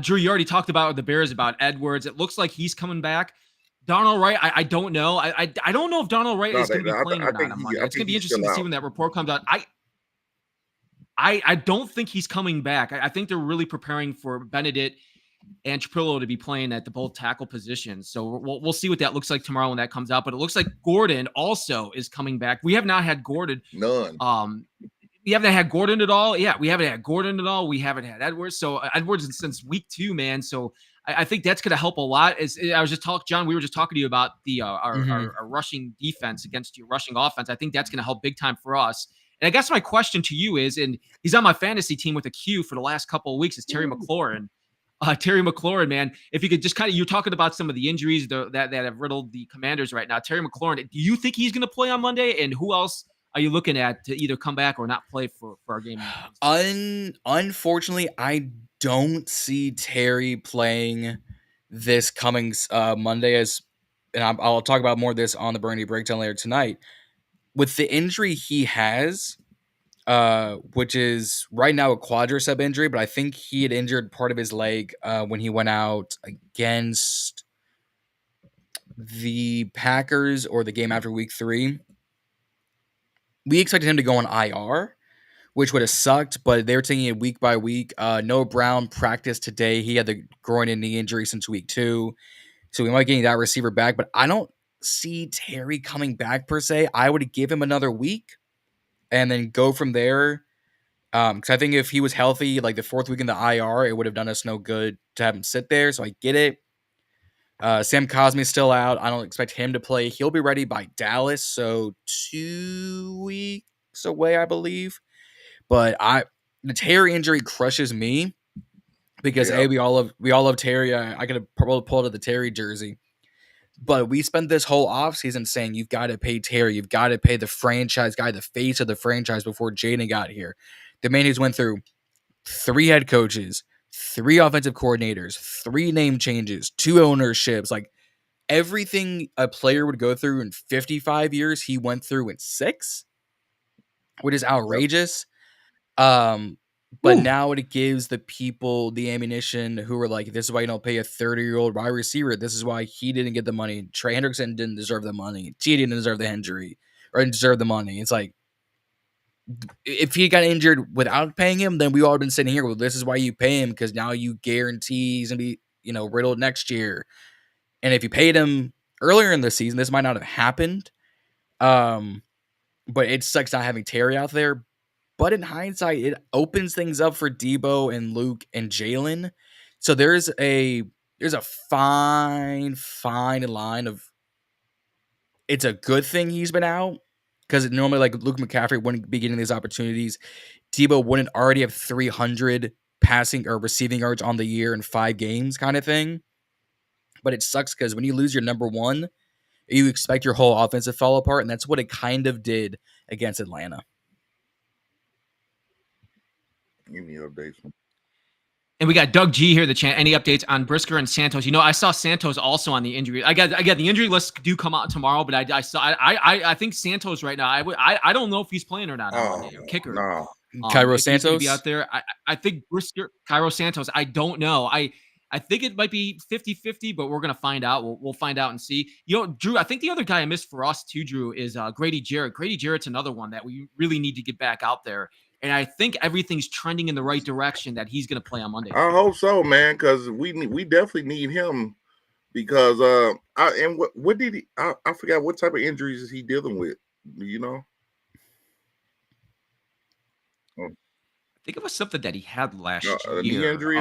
Drew, you already talked about the Bears, about Edwards. It looks like he's coming back. Donald Wright, I don't know. I don't know if Donald Wright is going to be playing or not on Monday. It's going to be interesting to see when that report comes out. I don't think he's coming back. I think they're really preparing for Benedict and Trapillo to be playing at the both tackle positions. So we'll see what that looks like tomorrow when that comes out. But it looks like Gordon also is coming back. We have not had Gordon. None. We haven't had Gordon at all. Yeah, we haven't had Gordon at all. We haven't had Edwards. So Edwards since week 2, man. So I think that's going to help a lot. I was just talking, John, we were just talking to you about the our rushing defense against your rushing offense. I think that's going to help big time for us. And I guess my question to you is, and he's on my fantasy team with a Q for the last couple of weeks, is Terry McLaurin. Terry McLaurin, man, if you could just you're talking about some of the injuries that have riddled the Commanders right now. Terry McLaurin, do you think he's going to play on Monday? And who else are you looking at to either come back or not play for our game? Unfortunately, I don't see Terry playing this coming Monday, and I'll talk about more of this on the Burgundy Breakdown later tonight. With the injury he has, which is right now a quadricep injury, but I think he had injured part of his leg when he went out against the Packers or the game after week 3. We expected him to go on IR, which would have sucked, but they were taking it week by week. Noah Brown practiced today. He had the groin and knee injury since week 2. So we might get that receiver back, but I don't see Terry coming back per se. I would give him another week and then go from there. Because I think if he was healthy, like the 4th week in the IR, it would have done us no good to have him sit there. So I get it. Sam Cosmi's still out. I don't expect him to play. He'll be ready by Dallas, so 2 weeks away, I believe. But the Terry injury crushes me because we all love Terry. I could have probably pulled out the Terry jersey. But we spent this whole offseason saying you've got to pay Terry. You've got to pay the franchise guy, the face of the franchise before Jayden got here. The man who's went through 3 head coaches, 3 offensive coordinators, 3 name changes, 2 ownerships. Like, everything a player would go through in 55 years, he went through in 6, which is outrageous. But now it gives the people the ammunition who are like, this is why you don't pay a 30-year-old wide receiver. This is why he didn't get the money. Trey Hendrickson didn't deserve the money. T didn't deserve the injury or didn't deserve the money. It's like, if he got injured without paying him, then we all have been sitting here. Well, this is why you pay him, because now you guarantee he's gonna be, riddled next year. And if you paid him earlier in the season, this might not have happened. But it sucks not having Terry out there. But in hindsight, it opens things up for Debo and Luke and Jalen. So there's a fine line of, it's a good thing he's been out, because normally like Luke McCaffrey wouldn't be getting these opportunities. Debo wouldn't already have 300 passing or receiving yards on the year in 5 games kind of thing. But it sucks because when you lose your number one, you expect your whole offense to fall apart, and that's what it kind of did against Atlanta. Give me updates. And we got Doug G here. The chat. Any updates on Brisker and Santos? I saw Santos also on the injury. I got the injury list do come out tomorrow, but I think Santos right now. I don't know if he's playing or not. Kicker. No. Cairo Santos be out there. I think Brisker, Cairo Santos. I don't know. I think it might be 50-50, but we're going to find out. We'll find out and see. Drew, I think the other guy I missed for us too, Drew, is Grady Jarrett. Grady Jarrett's another one that we really need to get back out there. And I think everything's trending in the right direction that he's going to play on Monday. I hope so, man, because we definitely need him because what did he? I forgot what type of injuries is he dealing with. Do you know? I think it was something that he had last year. A knee injury?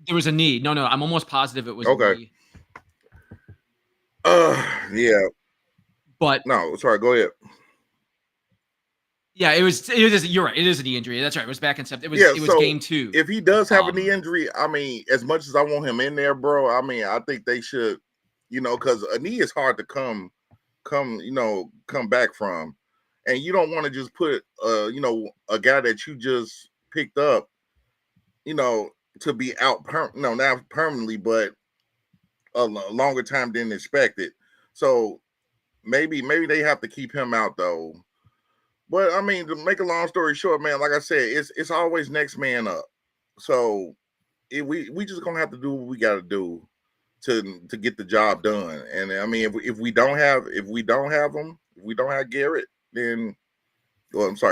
There was a knee. No, I'm almost positive it was okay. A knee. Yeah. But no, sorry. Go ahead. Yeah, it was. You're right. It is a knee injury. That's right. It was back in September. It was game 2. If he does have a knee injury, I mean, as much as I want him in there, bro, I mean, I think they should, because a knee is hard to come back from, and you don't want to just put, a guy that you just picked up, to be out not permanently, but a longer time than expected. So maybe they have to keep him out though. But I mean, to make a long story short, man, like I said, it's always next man up. So we just gonna have to do what we got to do to get the job done. And I mean, if we don't have him, if we don't have Garrett, then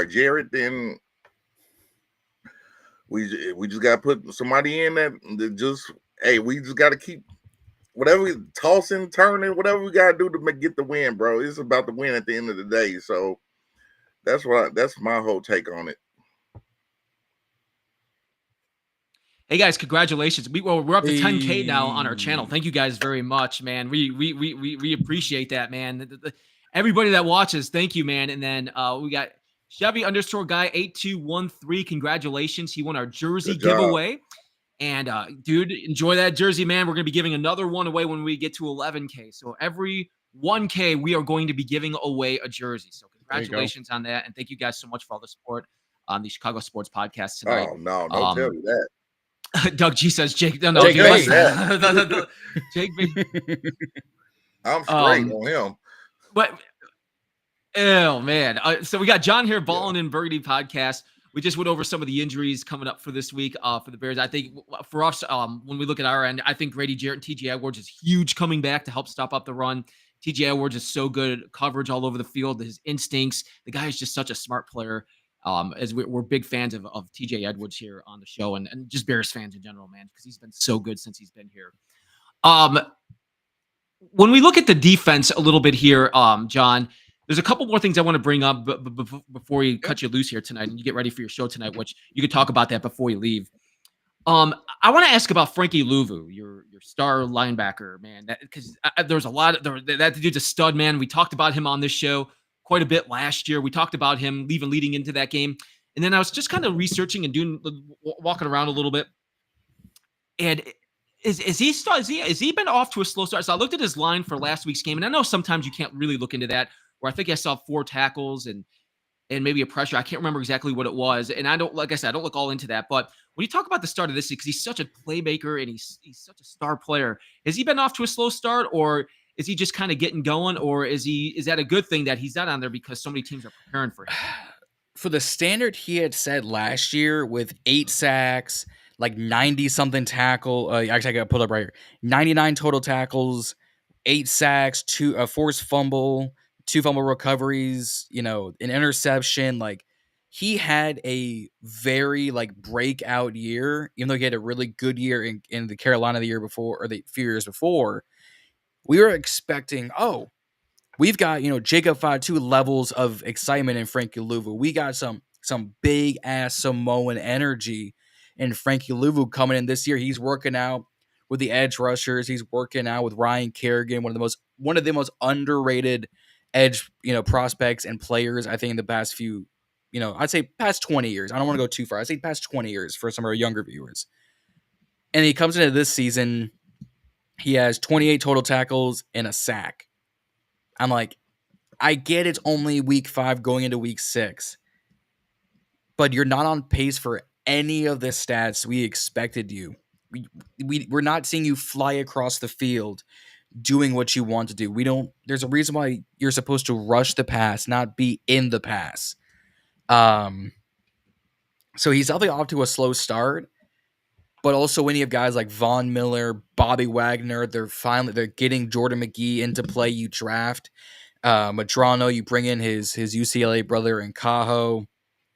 Jared, then we just got to put somebody in that we just got to keep whatever we tossing, turning, whatever we got to do to get the win, bro. It's about the win at the end of the day. So. That's my whole take on it. Hey guys, congratulations! We're up to 10K now on our channel. Thank you guys very much, man. We appreciate that, man. Everybody that watches, thank you, man. And then we got Chevy_guy 8213. Congratulations, he won our jersey giveaway. And dude, enjoy that jersey, man. We're gonna be giving another one away when we get to 11K. So every 1K, we are going to be giving away a jersey. So congratulations on that. And thank you guys so much for all the support on the Chicago Sports Podcast tonight. Oh, no, don't tell me that. Doug G says, Jake. No, Jake, Jake. I'm straight on him. But, oh, man. So we got John here, Ballin and Burgundy Podcast. We just went over some of the injuries coming up for this week for the Bears. I think for us, when we look at our end, I think Grady Jarrett and T.J. Edwards is huge coming back to help stop up the run. T.J. Edwards is so good at coverage all over the field. His instincts. The guy is just such a smart player. As we're big fans of T.J. Edwards here on the show and just Bears fans in general, man, because he's been so good since he's been here. When we look at the defense a little bit here, John, there's a couple more things I want to bring up before you cut you loose here tonight and you get ready for your show tonight, which you could talk about that before you leave. I want to ask about Frankie Louvu, your star linebacker, man, because there's a lot of that dude's a stud, man. We talked about him on this show quite a bit last year. We talked about him leading into that game. And then I was just kind of researching and walking around a little bit. And is he been off to a slow start? So I looked at his line for last week's game, and I know sometimes you can't really look into that, where I think I saw 4 tackles and maybe a pressure. I can't remember exactly what it was. And I don't look all into that. But when you talk about the start of this, because he's such a playmaker and he's such a star player, has he been off to a slow start, or is he just kind of getting going, or is that a good thing that he's not on there because so many teams are preparing for him? For the standard he had set last year with 8 sacks, like 90-something tackle. Actually, I got to pull up right here. 99 total tackles, 8 sacks, 2 forced fumble, 2 fumble recoveries, an interception. Like, he had a very breakout year, even though he had a really good year in the Carolina the year before, or the few years before. We were expecting, we've got, Jacob Fatu levels of excitement in Frankie Louvu. We got some big ass Samoan energy in Frankie Louvu coming in this year. He's working out with the edge rushers. He's working out with Ryan Kerrigan, one of the most underrated edge, prospects and players, I think, in the past few I'd say past 20 years. I don't want to go too far. I'd say past 20 years for some of our younger viewers. And he comes into this season, he has 28 total tackles and a sack. I'm like, I get it's only week 5 going into week 6, but you're not on pace for any of the stats we expected you. We're not seeing you fly across the field doing what you want to do. There's a reason why you're supposed to rush the pass, not be in the pass. So he's definitely off to a slow start, but also when you have guys like Von Miller, Bobby Wagner, they're getting Jordan McGee into play. You draft Madrano, you bring in his UCLA brother in Cajo.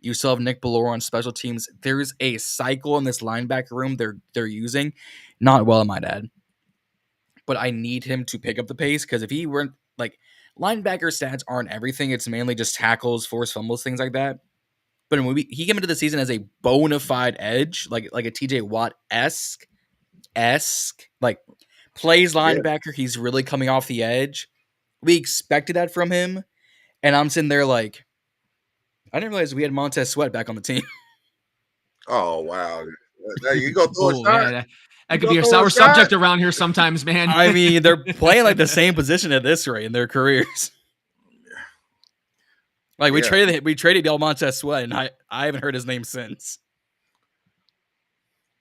You still have Nick Bellore on special teams. There's a cycle in this linebacker room they're using, not well, I might add. But I need him to pick up the pace, because if he weren't, like, linebacker stats aren't everything. It's mainly just tackles, forced fumbles, things like that. But when he came into the season as a bona fide edge, like a TJ Watt-esque, like, plays linebacker. Yeah. He's really coming off the edge. We expected that from him. And I'm sitting there like, I didn't realize we had Montez Sweat back on the team. Oh, wow. You go through a shot. Yeah, that could be a sour subject around here sometimes, man. I mean, they're playing like the same position at this rate in their careers. Like we traded Del Montez Sweat, and I haven't heard his name since.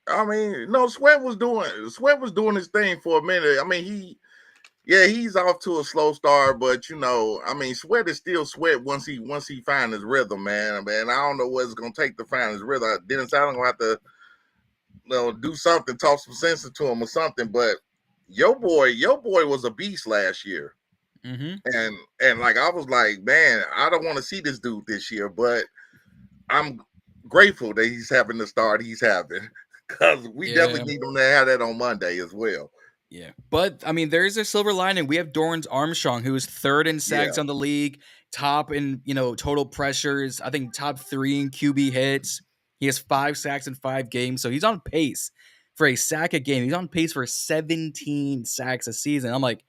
I mean, no, Sweat was doing his thing for a minute. I mean, he's off to a slow start, but I mean, Sweat is still Sweat once he finds his rhythm, man. I don't know what it's gonna take to find his rhythm. Dennis Allen gonna have to do something, talk some sense into him or something. But your boy was a beast last year. Mm-hmm. And like I was like, man, I don't want to see this dude this year, but I'm grateful that he's having the start he's having, because we definitely need him to have that on Monday as well. Yeah, but I mean, there's a silver lining. We have Dorrance Armstrong, who is 3rd in sacks on the league, top in total pressures. I think top 3 in QB hits. He has 5 sacks in 5 games, so he's on pace for a sack a game. He's on pace for 17 sacks a season. I'm like,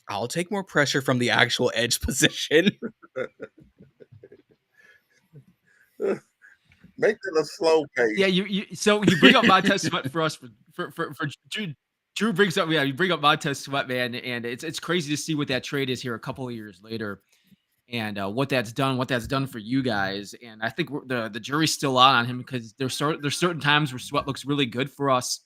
I'll take more pressure from the actual edge position. Make it a slow pace. Yeah, so you bring up Montez Sweat for us for Drew brings up, you bring up Montez Sweat, man, and it's crazy to see what that trade is here a couple of years later, and what that's done for you guys. And I think the jury's still out on him, because there's certain times where Sweat looks really good for us,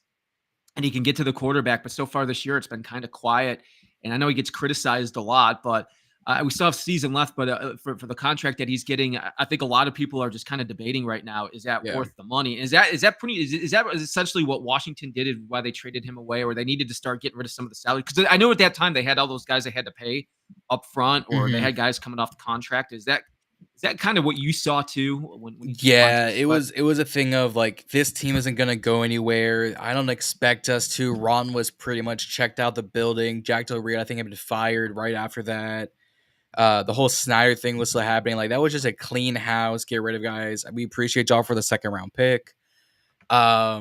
and he can get to the quarterback. But so far this year, it's been kind of quiet. And I know he gets criticized a lot, but we still have season left. But for the contract that he's getting, I think a lot of people are just kind of debating right now, is that worth the money? Is that essentially what Washington did, why they traded him away, or they needed to start getting rid of some of the salary? Because I know at that time they had all those guys they had to pay up front, or they had guys coming off the contract. Is that kind of what you saw too? When it was a thing of like, this team isn't going to go anywhere. I don't expect us to. Ron was pretty much checked out the building. Jack Del Rio, I think, had been fired right after that. The whole Snyder thing was still happening. Like, that was just a clean house. Get rid of guys. We appreciate y'all for the 2nd round pick. I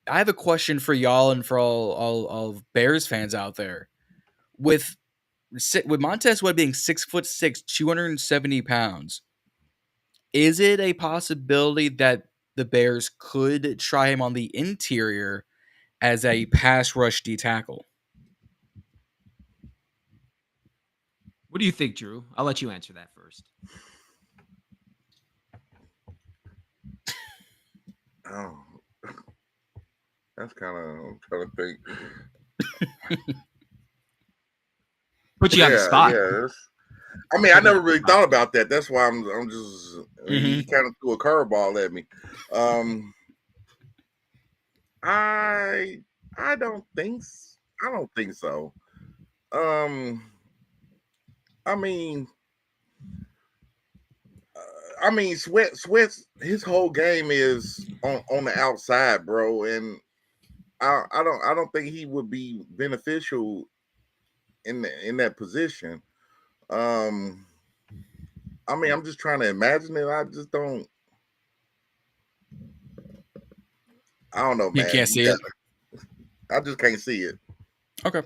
have a question for y'all and for all Bears fans out there. With Montez Sweat being 6'6", 270 pounds, is it a possibility that the Bears could try him on the interior as a pass rush D tackle? What do you think, Drew? I'll let you answer that first. Oh, that's kind of, I'm trying to think. Put you on the spot. Yeah. I mean, I never really thought about that. That's why I'm just he kind of threw a curveball at me. I don't think so. I mean, Sweat's his whole game is on the outside, bro, and I don't think he would be beneficial in that position. I mean, I'm just trying to imagine it. I don't know, man. You can't see it? I just can't see it. Okay.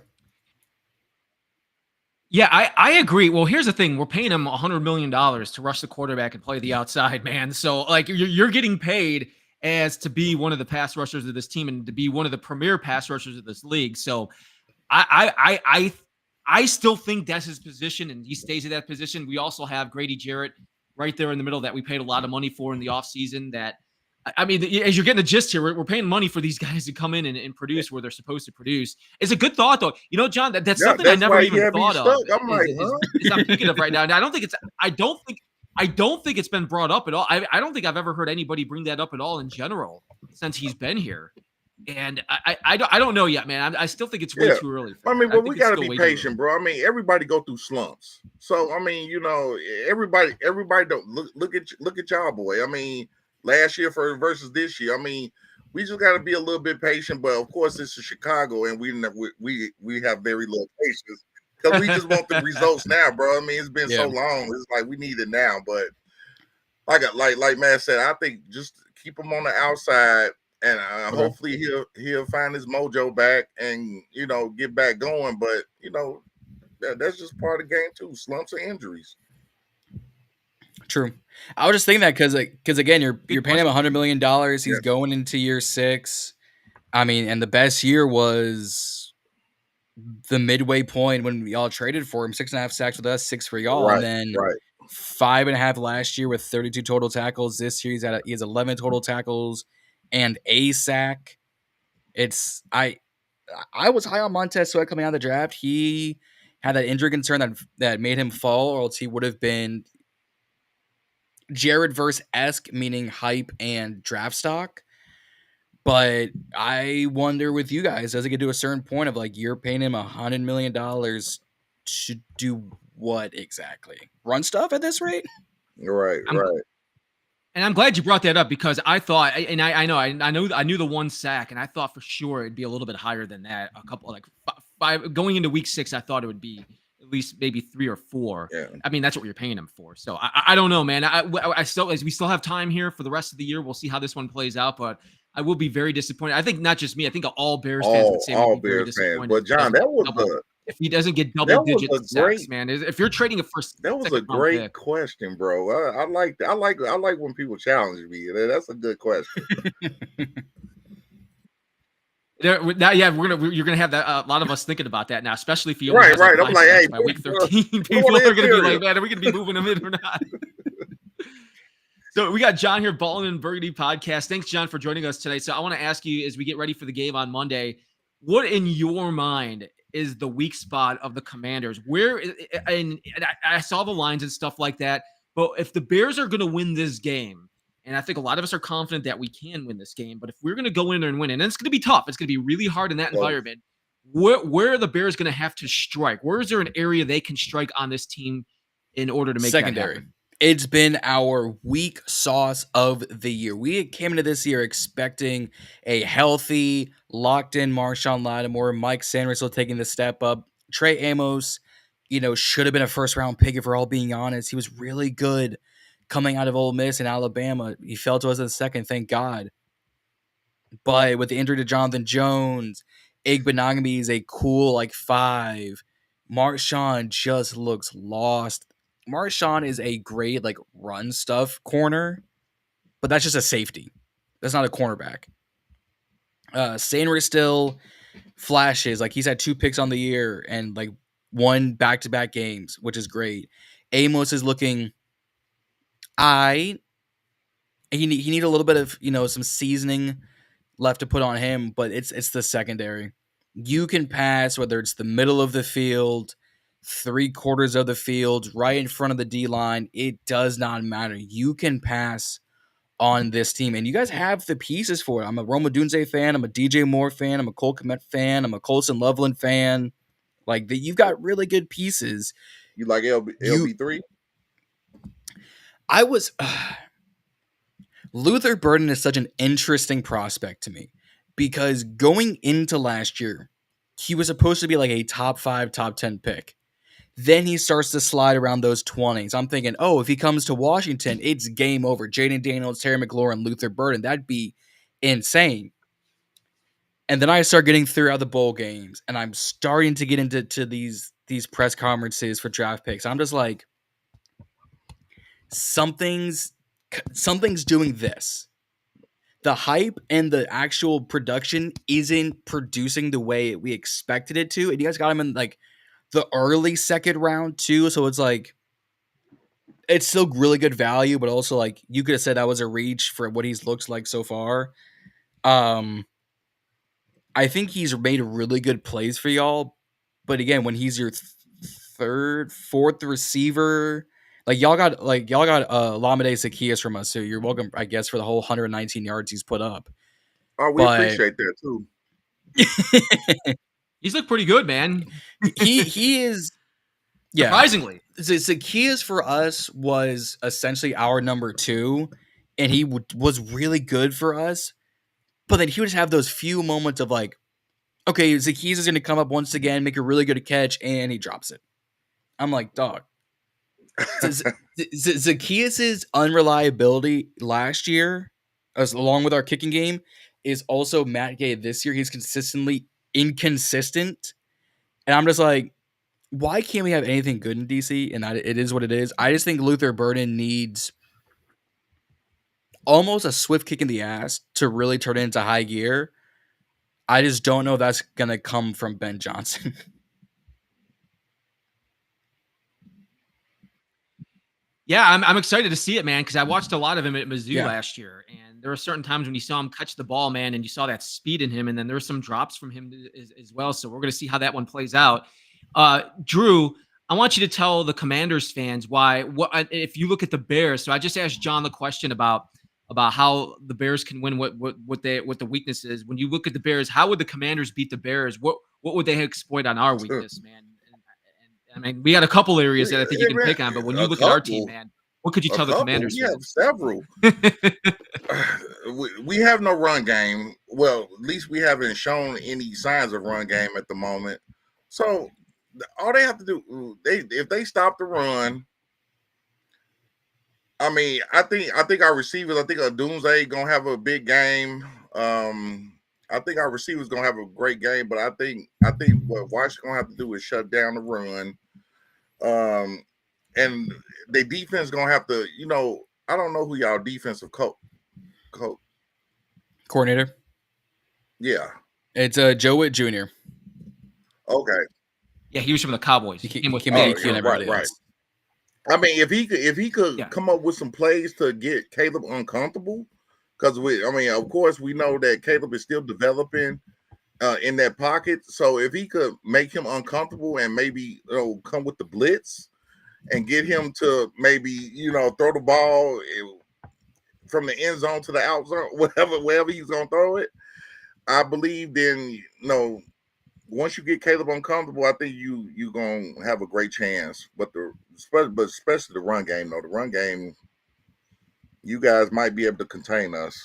Yeah, I agree. Well, here's the thing: we're paying him $100 million to rush the quarterback and play the outside, man. So, like, you're getting paid as to be one of the pass rushers of this team and to be one of the premier pass rushers of this league. So, I still think that's his position, and he stays in that position. We also have Grady Jarrett right there in the middle that we paid a lot of money for in the offseason. That, I mean, as you're getting the gist here, we're paying money for these guys to come in and produce where they're supposed to produce. It's a good thought, though. You know, John, that's Yeah, something I that's never why he even had me thought stuck. of. I'm like, huh? Is I'm thinking of right now. And I don't think it's been brought up at all. I don't think I've ever heard anybody bring that up at all in general since he's been here. And I don't know yet, man. I still think it's way Yeah. too early. I mean, that. but think we it's got to still be way too early. patient, bro. I mean, everybody go through slumps. So I mean, you know, everybody don't look at y'all, boy. I mean, last year versus this year. I mean, we just got to be a little bit patient. But of course, this is Chicago, and we have very little patience because we just want the results now, bro. I mean, it's been so long. It's like we need it now. But like Matt said, I think just keep him on the outside. And hopefully he'll find his mojo back and, you know, get back going. But, you know, that's just part of the game too. Slumps and injuries. True. I was just thinking that because again, you're paying him $100 million. He's going into year 6. I mean, and the best year was the midway point when y'all traded for him. 6.5 sacks with us, 6 for y'all, and then 5.5 last year with 32 total tackles. This year he has 11 total tackles and a sack. I was high on Montez Sweat coming out of the draft. He had that injury concern that made him fall, or else he would have been Jared Verse-esque, meaning hype and draft stock. But I wonder with you guys, does it get to a certain point of like you're paying him $100 million to do what exactly? Run stuff at this rate? Right. And I'm glad you brought that up because I thought, and I knew the 1 sack, and I thought for sure it'd be a little bit higher than that. A couple like 5 going into week 6, I thought it would be at least maybe 3 or 4. Yeah. I mean, that's what you're paying him for. So I don't know, man. I still, as we still have time here for the rest of the year, we'll see how this one plays out. But I will be very disappointed. I think not just me. I think all Bears fans would say all very Bears fans. disappointed. But John, that was if he doesn't get double digit sacks, man. If you're trading a first, that was a great question, bro. I like when people challenge me. That's a good question. You're gonna have that. A lot of us thinking about that now, especially if you right. I'm like, hey, by week 13, people are gonna be like, man, are we gonna be moving them in or not? So we got John here, Ballin and Burgundy Podcast. Thanks, John, for joining us today. So I want to ask you, as we get ready for the game on Monday, what in your mind is the weak spot of the Commanders? Where, and I saw the lines and stuff like that, but if the Bears are going to win this game, and I think a lot of us are confident that we can win this game, but if we're going to go in there and win, and it's going to be tough, it's going to be really hard in that environment, where are the Bears going to have to strike? Where is there an area they can strike on this team in order to make secondary? That happen? It's been our weak sauce of the year. We came into this year expecting a healthy, locked-in Marshawn Lattimore, Mike Sanders still taking the step up. Trey Amos, should have been a first-round pick if we're all being honest. He was really good coming out of Ole Miss and Alabama. He fell to us in the second, thank God. But with the injury to Jonathan Jones, Igbenogany is a cool 5. Marshawn just looks lost. Marshawn is a great run stuff corner, but that's just a safety. That's not a cornerback. Sanders still flashes. He's had 2 picks on the year and 1 back-to-back games, which is great. Amos is looking he need a little bit of some seasoning left to put on him, but it's the secondary. You can pass whether it's the middle of the field, 3/4 of the field, right in front of the D-line. It does not matter. You can pass on this team, and you guys have the pieces for it. I'm a Rome Odunze fan. I'm a DJ Moore fan. I'm a Cole Kmet fan. I'm a Colson Loveland fan. You've got really good pieces. You like LB3? I was... Luther Burden is such an interesting prospect to me because going into last year, he was supposed to be a top 5, top 10 pick. Then he starts to slide around those 20s. I'm thinking, if he comes to Washington, it's game over. JaydenDaniels, Terry McLaurin, Luther Burden. That'd be insane. And then I start getting throughout the bowl games, and I'm starting to get into these these press conferences for draft picks. I'm just like, something's doing this. The hype and the actual production isn't producing the way we expected it to. And you guys got him in like the early second round too. So it's like, it's still really good value, but also like you could have said that was a reach for what he's looked like so far. I think he's made really good plays for y'all. But again, when he's your third, fourth receiver, like y'all got Lamade Zaccheaus from us, so you're welcome, I guess, for the whole 119 yards he's put up. Oh, we appreciate that too. He's looked pretty good, man. he is, yeah. Surprisingly, Zaccheaus for us was essentially our number 2, and he was really good for us. But then he would just have those few moments of like, okay, Zaccheaus is going to come up once again, make a really good catch, and he drops it. I'm like, dog. Zaccheaus' unreliability last year, along with our kicking game, is also Matt Gay this year. He's consistently inconsistent. And I'm just like, why can't we have anything good in DC? And it is what it is. I just think Luther Burden needs almost a swift kick in the ass to really turn it into high gear. I just don't know if that's going to come from Ben Johnson. yeah, I'm excited to see it, man, because I watched a lot of him at Mizzou last year, and there were certain times when you saw him catch the ball, man, and you saw that speed in him, and then there were some drops from him as well. So we're going to see how that one plays out. Drew, I want you to tell the Commanders fans if you look at the Bears. So I just asked John the question about how the Bears can win, what the weakness is. When you look at the Bears, how would the Commanders beat the Bears? What would they exploit on our weakness, man? I mean, we got a couple areas that I think you can pick on, but when you look at our team, man, what could you tell the Commanders? We have several. We have no run game. Well, at least we haven't shown any signs of run game at the moment. So all they have to do, if they stop the run, I mean, I think our receivers, I think Doomsday gonna have a big game. I think our receivers gonna have a great game, but I think what Washington gonna have to do is shut down the run. And the defense gonna have to, I don't know who y'all defensive coordinator. Yeah, it's Joe Witt Jr. Okay. Yeah, he was from the Cowboys. He came right. I mean, if he could come up with some plays to get Caleb uncomfortable, because of course we know that Caleb is still developing in that pocket. So if he could make him uncomfortable and maybe come with the blitz and get him to maybe throw the ball from the end zone to the out zone, wherever he's gonna throw it, I believe then once you get Caleb uncomfortable, I think you gonna have a great chance. But especially the run game, though. The run game, you guys might be able to contain us.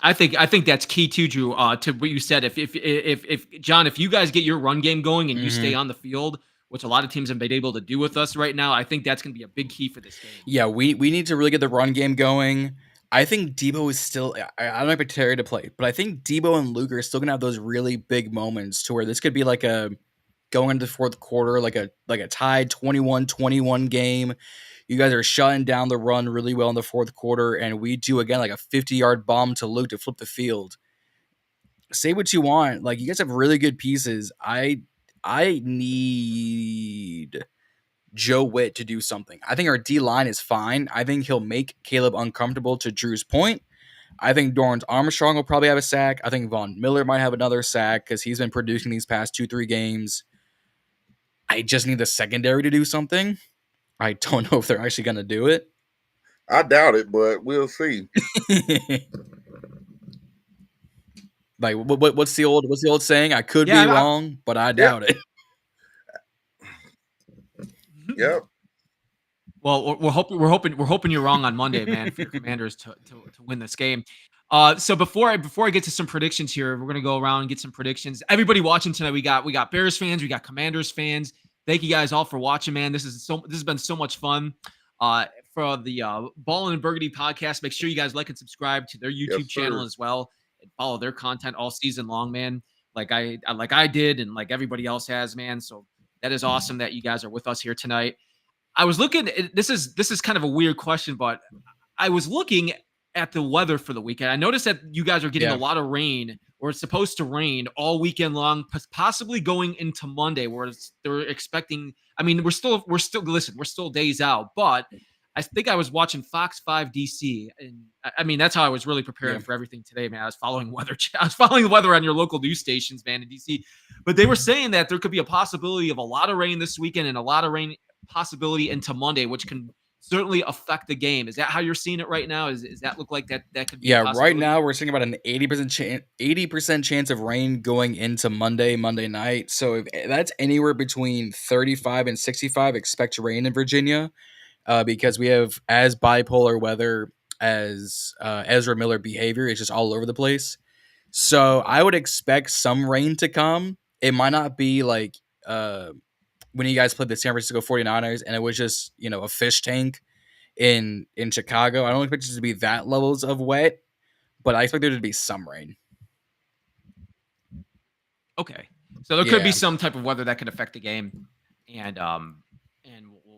I think that's key too, Drew. To what you said, if John, if you guys get your run game going and you stay on the field, which a lot of teams have been able to do with us right now, I think that's going to be a big key for this game. Yeah, we need to really get the run game going. I think Debo is still. I don't expect Terry to play, but I think Debo and Luke are still gonna have those really big moments to where this could be like a going into the fourth quarter, like a tied 21-21 game. You guys are shutting down the run really well in the fourth quarter, and we do again like a 50-yard bomb to Luke to flip the field. Say what you want, like you guys have really good pieces. I need Joe Witt to do something. I think our D-line is fine. I think he'll make Caleb uncomfortable, to Drew's point. I think Dorrance Armstrong will probably have a sack. I think Von Miller might have another sack because he's been producing these past 2-3 games. I just need the secondary to do something. I don't know if they're actually going to do it. I doubt it, but we'll see. Like what's the old saying? I could be wrong, but I doubt it. Yep. Well, we're hoping you're wrong on Monday, man, for your Commanders to win this game. So before I get to some predictions here, we're gonna go around and get some predictions. Everybody watching tonight, we got Bears fans, we got Commanders fans. Thank you guys all for watching, man. This has been so much fun. For the Ballin and Burgundy Podcast, make sure you guys like and subscribe to their YouTube channel as well, and follow their content all season long, man. like I did and like everybody else has, man. So that is awesome that you guys are with us here tonight. I was looking. This is kind of a weird question, but I was looking at the weather for the weekend. I noticed that you guys are getting a lot of rain, or it's supposed to rain all weekend long, possibly going into Monday, where they're expecting. I mean, we're still listen, we're still days out, but I think I was watching Fox 5 DC, and I mean that's how I was really preparing for everything today, man. I was following weather. I was following the weather on your local news stations, man, in DC. But they were saying that there could be a possibility of a lot of rain this weekend and a lot of rain possibility into Monday, which can certainly affect the game. Is that how you're seeing it right now? Is that look like that could be? Yeah, right now we're seeing about an 80% chance of rain going into Monday night. So if that's anywhere between 35 and 65, expect rain in Virginia, because we have as bipolar weather as Ezra Miller behavior. It's just all over the place. So I would expect some rain to come. It might not be like when you guys played the San Francisco 49ers and it was just, a fish tank in Chicago. I don't expect it to be that levels of wet, but I expect there to be some rain. Okay. So there could be some type of weather that could affect the game. And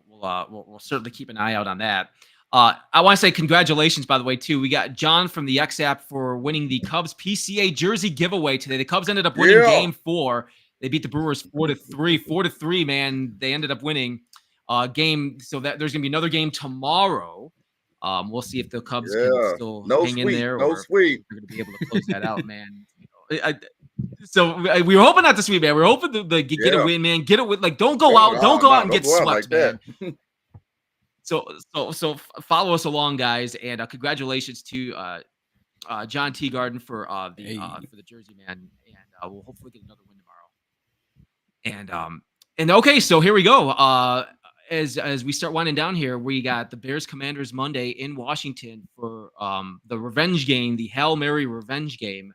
we'll certainly keep an eye out on that. I want to say congratulations, by the way, too. We got John from the X app for winning the Cubs PCA jersey giveaway today. The Cubs ended up winning Game 4. They beat the Brewers 4-3. 4-3, man. They ended up winning game. So that there's gonna be another game tomorrow. We'll see if the Cubs can still hang in there, or if they're gonna be able to close that out, man. So we were hoping not to sweep, man. We were hoping to get a win, man. Get it with don't go out and get swept, man. So follow us along, guys, and congratulations to John Teagarden for the jersey, man, and we'll hopefully get another win tomorrow. And okay, so here we go. As we start winding down here, we got the Bears Commanders Monday in Washington for the revenge game, the Hail Mary revenge game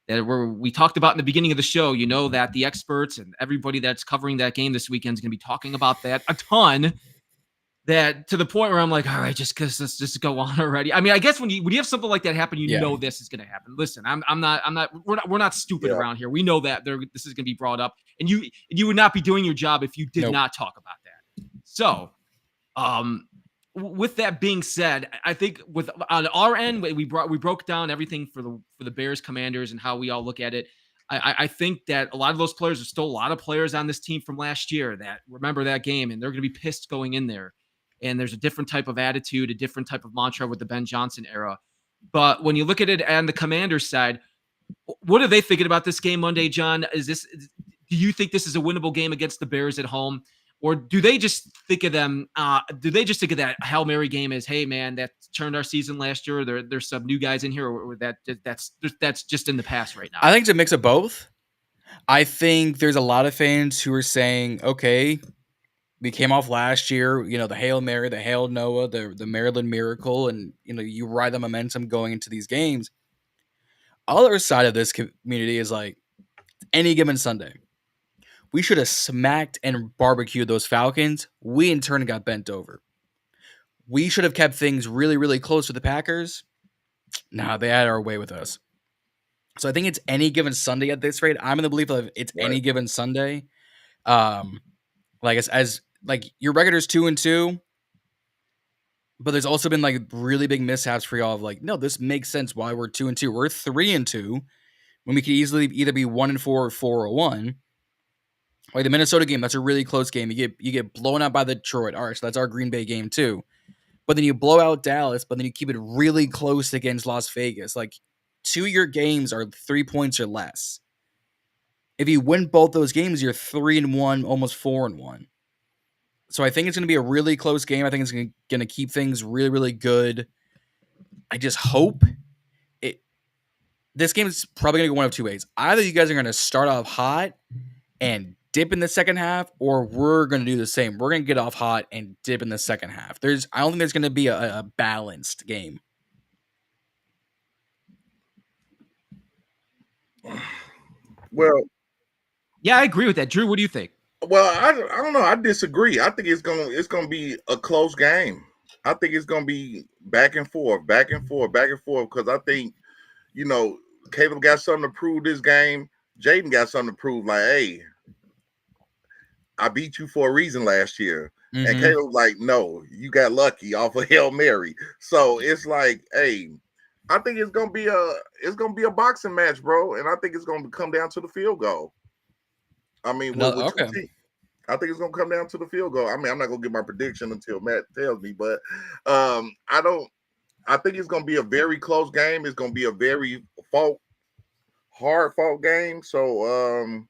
that we talked about in the beginning of the show. You know that the experts and everybody that's covering that game this weekend is going to be talking about that a ton. That to the point where I'm like, all right, let's just go on already. I mean, I guess when you have something like that happen, you know this is going to happen. Listen, we're not stupid around here. We know that this is going to be brought up, and you would not be doing your job if you did not talk about that. So, with that being said, I think on our end, we broke down everything for the Bears Commanders and how we all look at it. I think that a lot of those players are still a lot of players on this team from last year that remember that game, and they're going to be pissed going in there. And there's a different type of attitude, a different type of mantra with the Ben Johnson era. But when you look at it on the Commanders side, what are they thinking about this game Monday, John? Do you think this is a winnable game against the Bears at home? Or do they just think of them? Do they just think of that Hail Mary game as, hey, man, that turned our season last year? There's some new guys in here, or that's just in the past right now? I think it's a mix of both. I think there's a lot of fans who are saying, okay, we came off last year, the Hail Mary, the Hail Noah, the Maryland Miracle, and, you ride the momentum going into these games. Other side of this community is like, any given Sunday, we should have smacked and barbecued those Falcons. We, in turn, got bent over. We should have kept things really, really close to the Packers. Nah, they had our way with us. So I think it's any given Sunday at this rate. I'm in the belief of it's any given Sunday. Like your record is 2-2, but there's also been like really big mishaps for y'all of like, no, this makes sense why we're 2-2. We're 3-2 when we could easily either be 1-4 or 4-1. Like the Minnesota game, that's a really close game. You get blown out by Detroit. All right, so that's our Green Bay game too. But then you blow out Dallas, but then you keep it really close against Las Vegas. Like 2 of your games are 3 points or less. If you win both those games, you're 3-1, almost 4-1. So I think it's going to be a really close game. I think it's going to keep things really, really good. I just hope this game is probably going to go one of two ways. Either you guys are going to start off hot and dip in the second half, or we're going to do the same. We're going to get off hot and dip in the second half. I don't think there's going to be a balanced game. Well, yeah, I agree with that. Drew, what do you think? Well, I don't know. I disagree. I think it's gonna be a close game. I think it's gonna be back and forth, because I think Caleb got something to prove this game. Jayden got something to prove. Like, hey, I beat you for a reason last year. Mm-hmm. And Caleb was like, no, you got lucky off of Hail Mary. So it's like, hey, I think it's gonna be a boxing match, bro. And I think it's gonna come down to the field goal. I mean, Okay. I think it's gonna come down to the field goal. I mean, I'm not gonna give my prediction until Matt tells me, but I think it's gonna be a very close game. It's gonna be a very hard fought game. So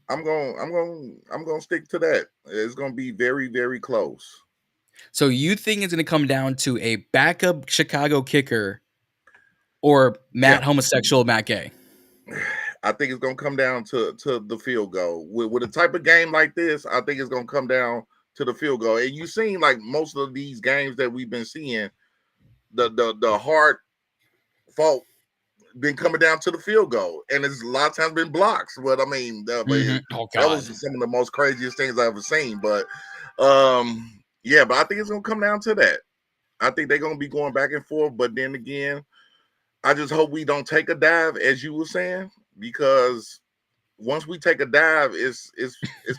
I'm gonna stick to that. It's gonna be very, very close. So you think it's gonna come down to a backup Chicago kicker or homosexual Matt Gay? I think it's gonna come down to the field goal. With a type of game like this, I think it's gonna come down to the field goal. And you've seen like most of these games that we've been seeing, the hard fought been coming down to the field goal, and it's a lot of times been blocks. But I mean, that was some of the most craziest things I've ever seen. But yeah, but I think it's gonna come down to that. I think they're gonna be going back and forth. But then again, I just hope we don't take a dive, as you were saying, because once we take a dive, it's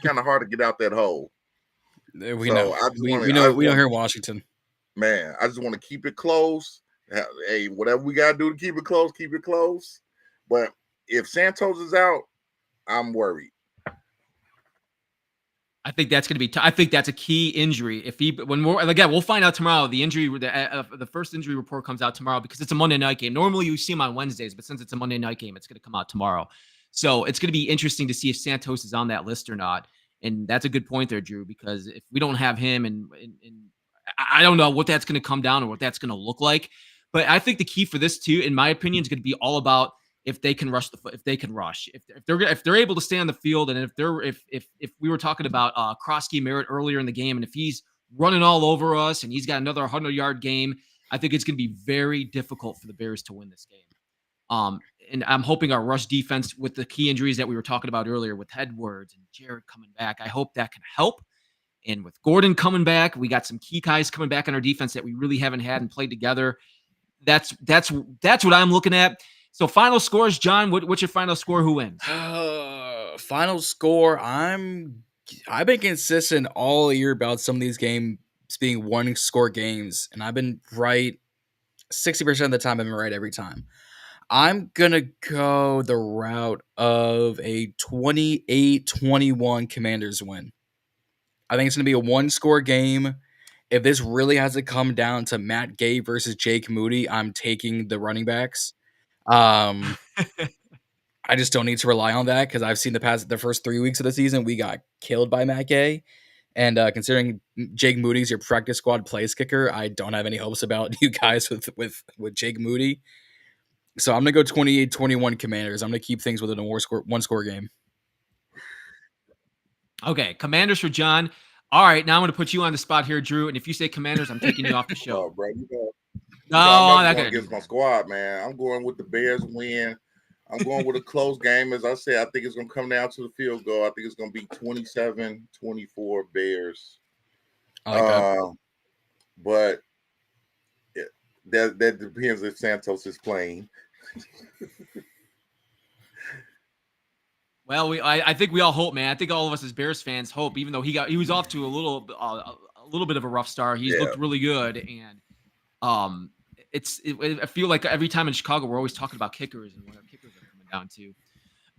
kind of hard to get out that hole. We know here in Washington. Man, I just want to keep it close. Hey, whatever we gotta do to keep it close, keep it close. But if Santos is out, I'm worried. I think that's going to be. I think that's a key injury. We'll find out tomorrow. The injury, the first injury report comes out tomorrow because it's a Monday night game. Normally you see them on Wednesdays, but since it's a Monday night game, it's going to come out tomorrow. So it's going to be interesting to see if Santos is on that list or not. And that's a good point there, Drew, because if we don't have him, and I don't know what that's going to come down or what that's going to look like. But I think the key for this too, in my opinion, is going to be all about if they can rush if they're able to stay on the field, and if we were talking about Krosky Merritt earlier in the game, and if he's running all over us and he's got another 100-yard game, I think it's going to be very difficult for the Bears to win this game. And I'm hoping our rush defense, with the key injuries that we were talking about earlier, with Edwards and Jared coming back, I hope that can help. And with Gordon coming back, we got some key guys coming back on our defense that we really haven't had and played together. That's what I'm looking at. So final scores, John. What's your final score? Who wins? Final score. I've been consistent all year about some of these games being one-score games, and I've been right 60% of the time. I've been right every time. I'm gonna go the route of a 28-21 Commanders win. I think it's gonna be a one-score game. If this really has to come down to Matt Gay versus Jake Moody, I'm taking the running backs. I just don't need to rely on that because I've seen the first 3 weeks of the season, we got killed by Matt Gay. And considering Jake Moody's your practice squad place kicker, I don't have any hopes about you guys with Jake Moody. So I'm going to go 28-21 Commanders. I'm going to keep things within a one-score game. Okay, Commanders for John. All right, now I'm going to put you on the spot here, Drew. And if you say Commanders, I'm taking you off the show. Oh, bro, I'm not going against my squad, man. I'm going with the Bears win. I'm going with a close game. As I said, I think it's going to come down to the field goal. I think it's going to be 27-24 Bears. I like that. But that depends if Santos is playing. Well, I think we all hope, man. I think all of us as Bears fans hope, even though he was off to a little bit of a rough start. He's looked really good, and I feel like every time in Chicago we're always talking about kickers and what our kickers are coming down to.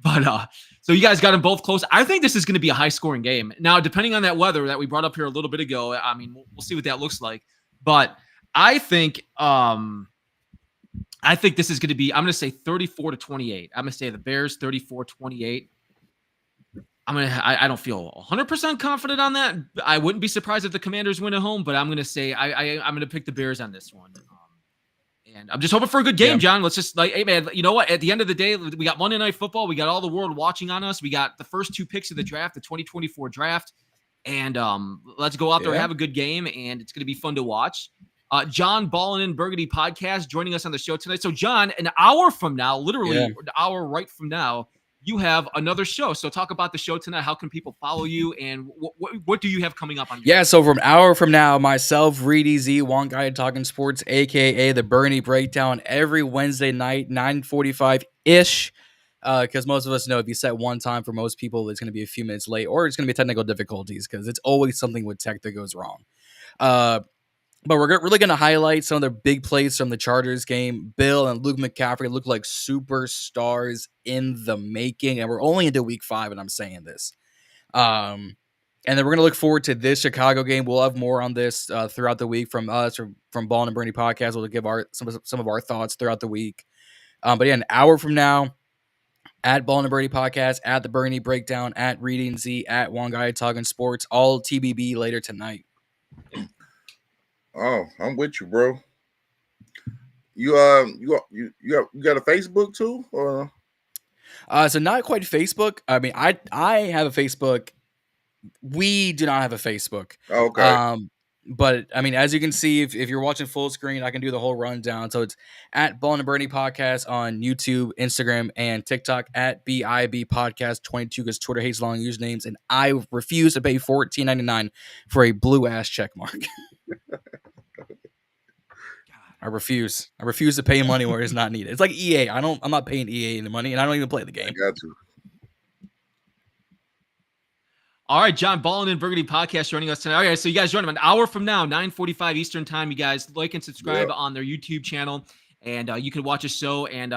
But so you guys got them both close. I think this is going to be a high-scoring game. Now, depending on that weather that we brought up here a little bit ago, I mean, we'll see what that looks like. But I think this is going to be. I'm going to say 34-28. I'm going to say the Bears 34-28. I don't feel 100% confident on that. I wouldn't be surprised if the Commanders win at home, but I'm going to say I'm going to pick the Bears on this one. And I'm just hoping for a good game, John. Let's just hey, man, you know what? At the end of the day, we got Monday Night Football. We got all the world watching on us. We got the first 2 picks of the draft, the 2024 draft. And let's go out there and have a good game, and it's going to be fun to watch. John, Ballin, Burgundy Podcast, joining us on the show tonight. So, John, an hour from now, literally an hour right from now, you have another show. So talk about the show tonight. How can people follow you, and what do you have coming up on your show? So from an hour from now, myself, Reedy Z, one guy talking sports, a.k.a. the Burgundy Breakdown, every Wednesday night, 9:45-ish. because most of us know if you set one time for most people, it's going to be a few minutes late, or it's going to be technical difficulties because it's always something with tech that goes wrong. But we're really going to highlight some of the big plays from the Chargers game. Bill and Luke McCaffrey look like superstars in the making, and we're only into week 5, and I'm saying this. And then we're going to look forward to this Chicago game. We'll have more on this throughout the week from us, from Ballin and Burgundy Podcast. We'll give some of our thoughts throughout the week. But yeah, an hour from now, at Ballin and Burgundy Podcast, at the Burgundy Breakdown, at Reading Z, at One Guy Talking Sports, all TBB later tonight. Oh, I'm with you, bro. You got a Facebook too, or? So not quite Facebook. I mean, I have a Facebook. We do not have a Facebook. Okay. But I mean, as you can see, if you're watching full screen, I can do the whole rundown. So it's at Ballin and Burgundy Podcast on YouTube, Instagram, and TikTok, at BIB Podcast 22 because Twitter hates long usernames, and I refuse to pay $14.99 for a blue ass check mark. I refuse to pay money where it's not needed. It's like EA. I'm not paying EA any money, and I don't even play the game. I got you. All right, John, Ballin and Burgundy Podcast joining us tonight. All right, so you guys join them an hour from now, 9:45 Eastern Time. You guys like and subscribe on their YouTube channel, and you can watch a show. And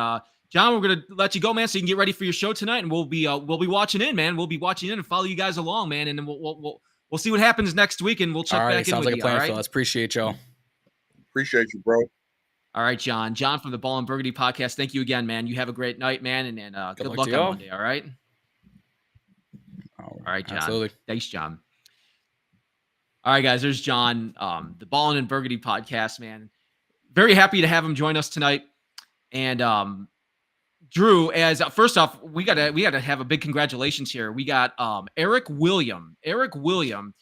John, we're gonna let you go, man, so you can get ready for your show tonight, and we'll be watching in, man. We'll be watching in and follow you guys along, man, and then we'll see what happens next week, and we'll check back in with you. Sounds like a plan, all right? fellas. Appreciate y'all. Appreciate you, bro. All right, John. John from the Ballin and Burgundy Podcast. Thank you again, man. You have a great night, man, and good luck on Monday. All right. All right, John. Absolutely. Thanks, John. All right, guys. There's John, the Ballin and Burgundy Podcast, man. Very happy to have him join us tonight. And Drew, as first off, we gotta have a big congratulations here. We got Eric Williams. Eric Williams.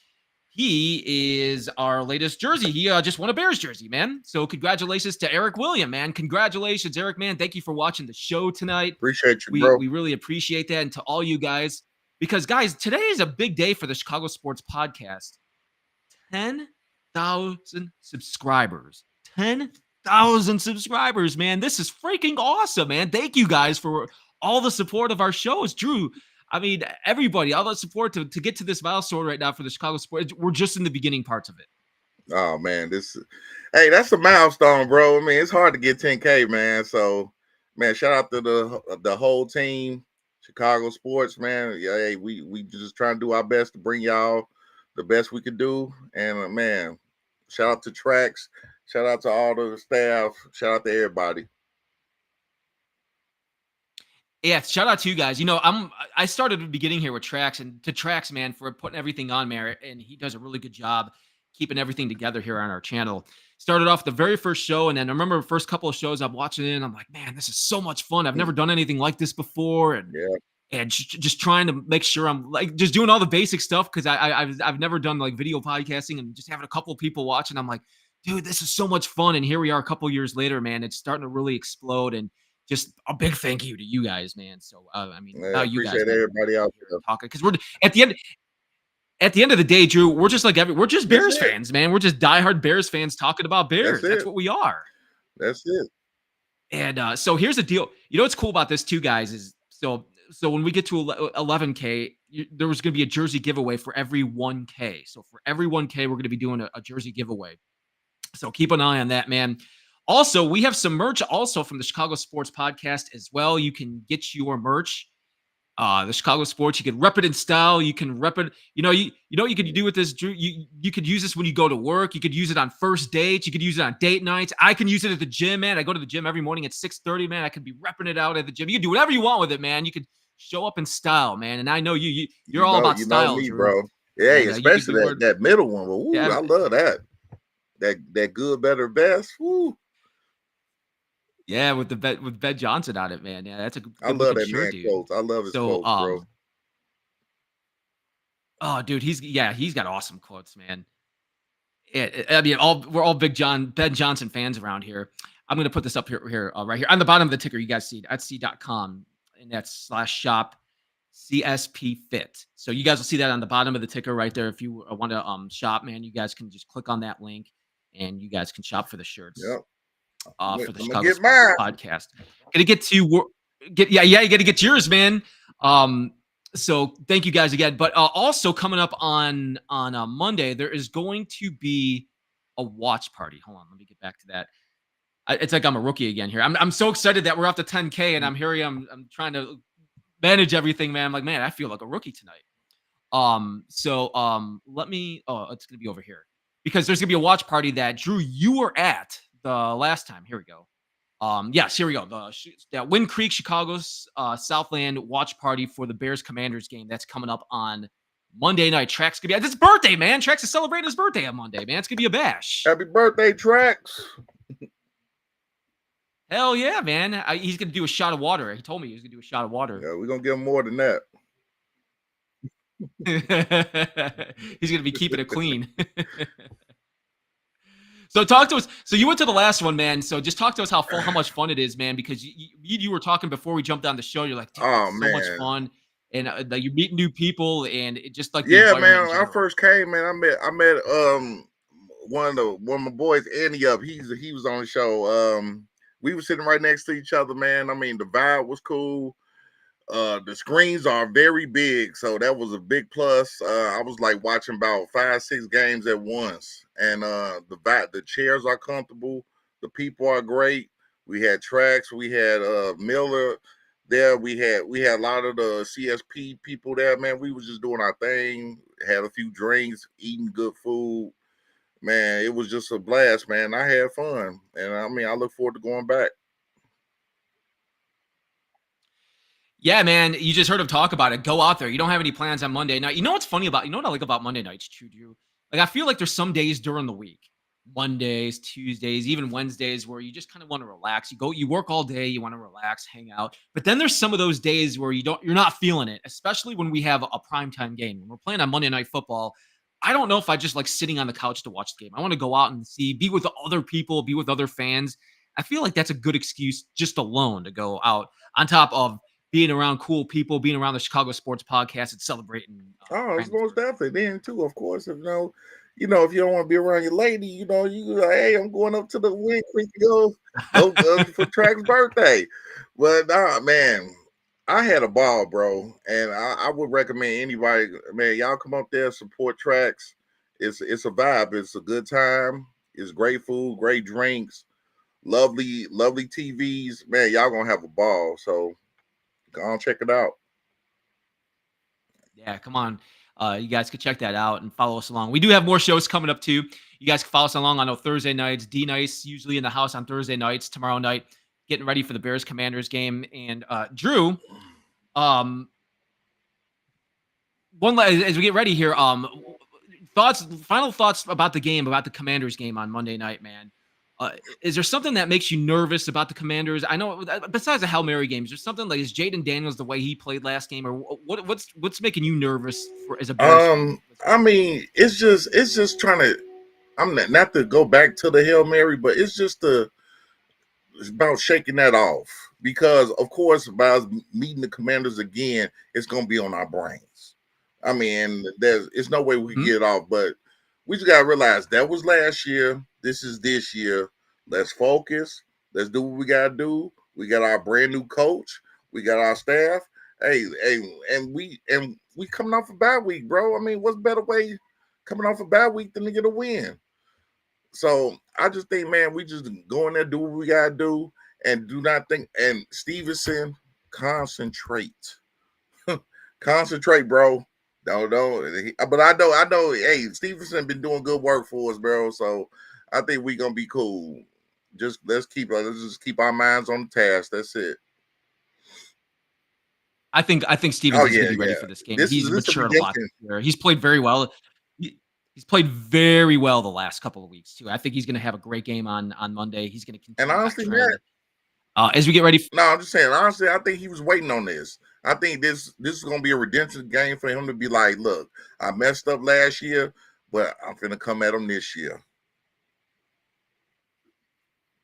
He is our latest jersey. He just won a Bears jersey, man. So congratulations to Eric Williams, man. Congratulations, Eric, man. Thank you for watching the show tonight. Appreciate you, bro. We really appreciate that. And to all you guys, because, guys, today is a big day for the Chicago Sports Podcast. 10,000 subscribers. 10,000 subscribers, man. This is freaking awesome, man. Thank you guys for all the support of our shows. Drew, I mean, everybody, all the support to get to this milestone right now for the Chicago Sports. We're just in the beginning parts of it. Oh, man. Hey, that's a milestone, bro. I mean, it's hard to get 10K, man. So, man, shout out to the whole team. Chicago Sports, man. Yeah, hey, we just trying to do our best to bring y'all the best we could do. And man, shout out to Tracks, shout out to all the staff, shout out to everybody. Yeah, shout out to you guys. You know, I started at the beginning here with Tracks, and to Tracks, man, for putting everything on there, and he does a really good job keeping everything together here on our channel. Started off the very first show, and then I remember the first couple of shows I'm watching it, and I'm like, man, this is so much fun. I've never done anything like this before, and just trying to make sure I'm like just doing all the basic stuff because I've never done like video podcasting, and just having a couple of people watching. I'm like, dude, this is so much fun. And here we are a couple years later, man. It's starting to really explode, and just a big thank you to you guys, man. So I mean, I appreciate everybody out there talking, because we're at the end of the day, Drew, we're just like we're just Bears fans, man. We're just diehard Bears fans talking about Bears. That's what we are. That's it. And so here's the deal. You know what's cool about this too, guys, is so when we get to 11K, there was going to be a jersey giveaway for every 1K. So for every 1K, we're going to be doing a jersey giveaway. So keep an eye on that, man. Also, we have some merch also from the Chicago Sports Podcast as well. You can get your merch. The Chicago Sports, you can rep it in style. You can rep it. You know what you could do with this, Drew? You could use this when you go to work. You could use it on first dates. You could use it on date nights. I can use it at the gym, man. I go to the gym every morning at 6:30, man. I could be repping it out at the gym. You can do whatever you want with it, man. You could show up in style, man. And I know you're all about style, me, Drew. bro. Yeah, especially that middle one. Well, ooh, I love that. That good, better, best. Woo. Yeah, with Ben Johnson on it, man. Yeah, that's a good I love that shirt, man quotes. I love his quotes, bro. Oh, dude, he's got awesome quotes, man. I mean, we're all big Ben Johnson fans around here. I'm gonna put this up here right here on the bottom of the ticker. You guys see etsy.com, and that's /shop CSP Fit. So you guys will see that on the bottom of the ticker right there. If you want to shop, man, you guys can just click on that link, and you guys can shop for the shirts. Yep. For the Chicago Sports Podcast. Gonna get to you got to get yours, man. So thank you guys again. But also coming up on Monday, there is going to be a watch party. Hold on, let me get back to that. It's like I'm a rookie again here. I'm so excited that we're up to 10K and I'm trying to manage everything, man. I'm like, man, I feel like a rookie tonight. Let me. Oh, it's gonna be over here because there's gonna be a watch party that Drew you were at the last time. Here we go. Yes, here we go. That Wind Creek, Chicago's Southland watch party for the Bears Commanders game that's coming up on Monday night. Track's gonna be it's his birthday, man. Trax is celebrating his birthday on Monday, man. It's gonna be a bash. Happy birthday, Trax. Hell yeah, man. He's gonna do a shot of water. He told me he was gonna do a shot of water. Yeah, we're gonna give him more than that. He's gonna be keeping it clean. So talk to us. So you went to the last one, man. So just talk to us how much fun it is, man. Because you were talking before we jumped on the show. You're like, dude, oh it's man, so much fun, and you meet new people, and it just like yeah, man. When I first came, man, I met one of my boys, Andy. He was on the show. We were sitting right next to each other, man. I mean, the vibe was cool. The screens are very big, so that was a big plus. I was like watching about 5-6 games at once, and the chairs are comfortable. The people are great. We had Trax, we had Miller there. We had a lot of the CSP people there, man. We was just doing our thing, had a few drinks, eating good food. Man, it was just a blast, man. I had fun, and I mean, I look forward to going back. Yeah, man, you just heard him talk about it. Go out there. You don't have any plans on Monday night. You know what's funny about, you know what I like about Monday nights, Drew? Like, I feel like there's some days during the week, Mondays, Tuesdays, even Wednesdays, where you just kind of want to relax. You work all day, you want to relax, hang out. But then there's some of those days where you're not feeling it, especially when we have a primetime game. When we're playing on Monday Night Football, I don't know if I just like sitting on the couch to watch the game. I want to go out and be with other people, be with other fans. I feel like that's a good excuse just alone to go out on top of being around cool people, being around the Chicago Sports Podcast and celebrating. It's most definitely. Then too, of course, if if you don't want to be around your lady, you like, hey, I'm going up to the Wind Creek to go for Track's birthday. But man, I had a ball, bro, and I would recommend anybody, man, y'all come up there, support Trax. It's a vibe. It's a good time. It's great food, great drinks, lovely TVs. Man, y'all gonna have a ball. So go on, check it out. Yeah, come on. You guys can check that out and follow us along. We do have more shows coming up too. You guys can follow us along on Thursday nights. D-Nice usually in the house on Thursday nights. Tomorrow night, getting ready for the Bears Commanders game. And Drew, as we get ready here, final thoughts about the game, about the Commanders game on Monday night, man. Is there something that makes you nervous about the Commanders? I know besides the Hail Mary games, there's something like, is JaydenDaniels the way he played last game, or what's making you nervous as a Bears? I mean, it's just trying to. I'm not to go back to the Hail Mary, but it's about shaking that off, because of course by us meeting the Commanders again, it's gonna be on our brains. I mean, it's no way we can get it off, but we just gotta realize that was last year. This is this year. Let's focus. Let's do what we gotta do. We got our brand new coach. We got our staff. Hey, and we coming off a bye week, bro. I mean, what's better way coming off a bye week than to get a win? So I just think, man, we just go in there, do what we gotta do, and do not think. And Stevenson, concentrate, concentrate, bro. Don't. But I know. Hey, Stevenson been doing good work for us, bro. So I think we're gonna be cool. Let's just keep our minds on the task. That's it. I think Stevenson's gonna be ready for this game. He's matured a lot this year. He's played very well. He's played very well the last couple of weeks too. I think he's gonna have a great game on Monday. He's gonna continue. And honestly, as we get ready. I'm just saying. Honestly, I think he was waiting on this. I think this is gonna be a redemption game for him to be like, look, I messed up last year, but I'm gonna come at him this year.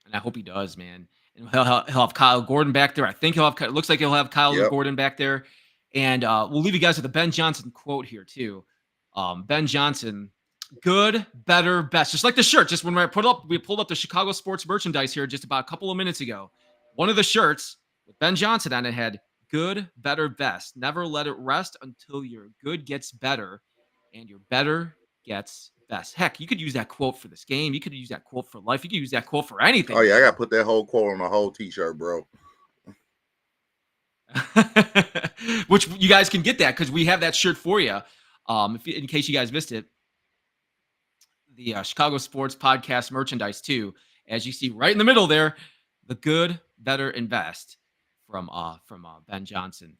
And I hope he does, man. And he'll have Kyle Gordon back there. I think it looks like he'll have Kyle Gordon back there. And we'll leave you guys with a Ben Johnson quote here too. Ben Johnson, good, better, best. Just like the shirt. Just when we pulled up the Chicago sports merchandise here just about a couple of minutes ago. One of the shirts With Ben Johnson on it had good, better, best. Never let it rest until your good gets better and your better gets best. Heck, you could use that quote for this game. You could use that quote for life. You could use that quote for anything. Oh yeah, I got to put that whole quote on the whole T-shirt, bro. Which you guys can get that because we have that shirt for you. In case you guys missed it, the Chicago Sports Podcast merchandise too. As you see right in the middle there, the good, better, and best from Ben Johnson.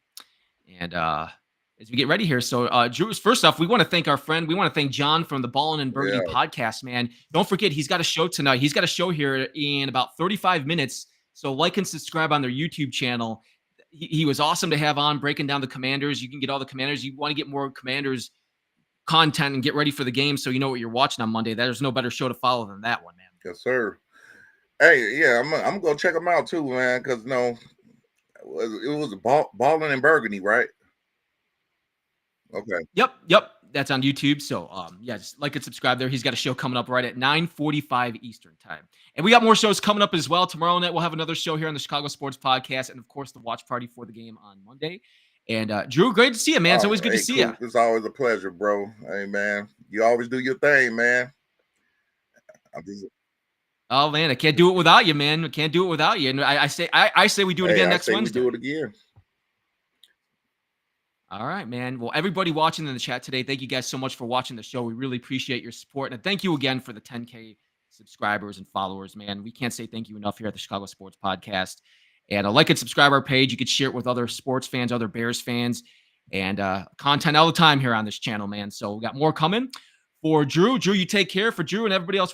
And as we get ready here, so Drew, first off, we want to thank our friend. We want to thank John from the Ballin and Burgundy Podcast, man. Don't forget, he's got a show tonight. He's got a show here in about 35 minutes. So like and subscribe on their YouTube channel. He was awesome to have on, breaking down the Commanders. You can get all the Commanders. You want to get more Commanders content and get ready for the game so you know what you're watching on Monday. There's no better show to follow than that one, man. Yes, sir. Hey, yeah, I'm gonna check them out too, man. Because it was Ballin and Burgundy, right? Okay. Yep. That's on YouTube. So just like and subscribe there. He's got a show coming up right at 9:45 Eastern time. And we got more shows coming up as well. Tomorrow night we'll have another show here on the Chicago Sports Podcast, and of course the watch party for the game on Monday. And Drew, great to see you, man. It's always good to see you. It's always a pleasure, bro. Hey, man, you always do your thing, man. Oh man, I can't do it without you, man. I can't do it without you. And I say we do it again next Wednesday. We do it again. All right, man. Well, everybody watching in the chat today, thank you guys so much for watching the show. We really appreciate your support. And thank you again for the 10K subscribers and followers, man. We can't say thank you enough here at the Chicago Sports Podcast. And like and subscribe our page. You could share it with other sports fans, other Bears fans, and content all the time here on this channel, man. So we got more coming. For Drew, you take care. For Drew and everybody else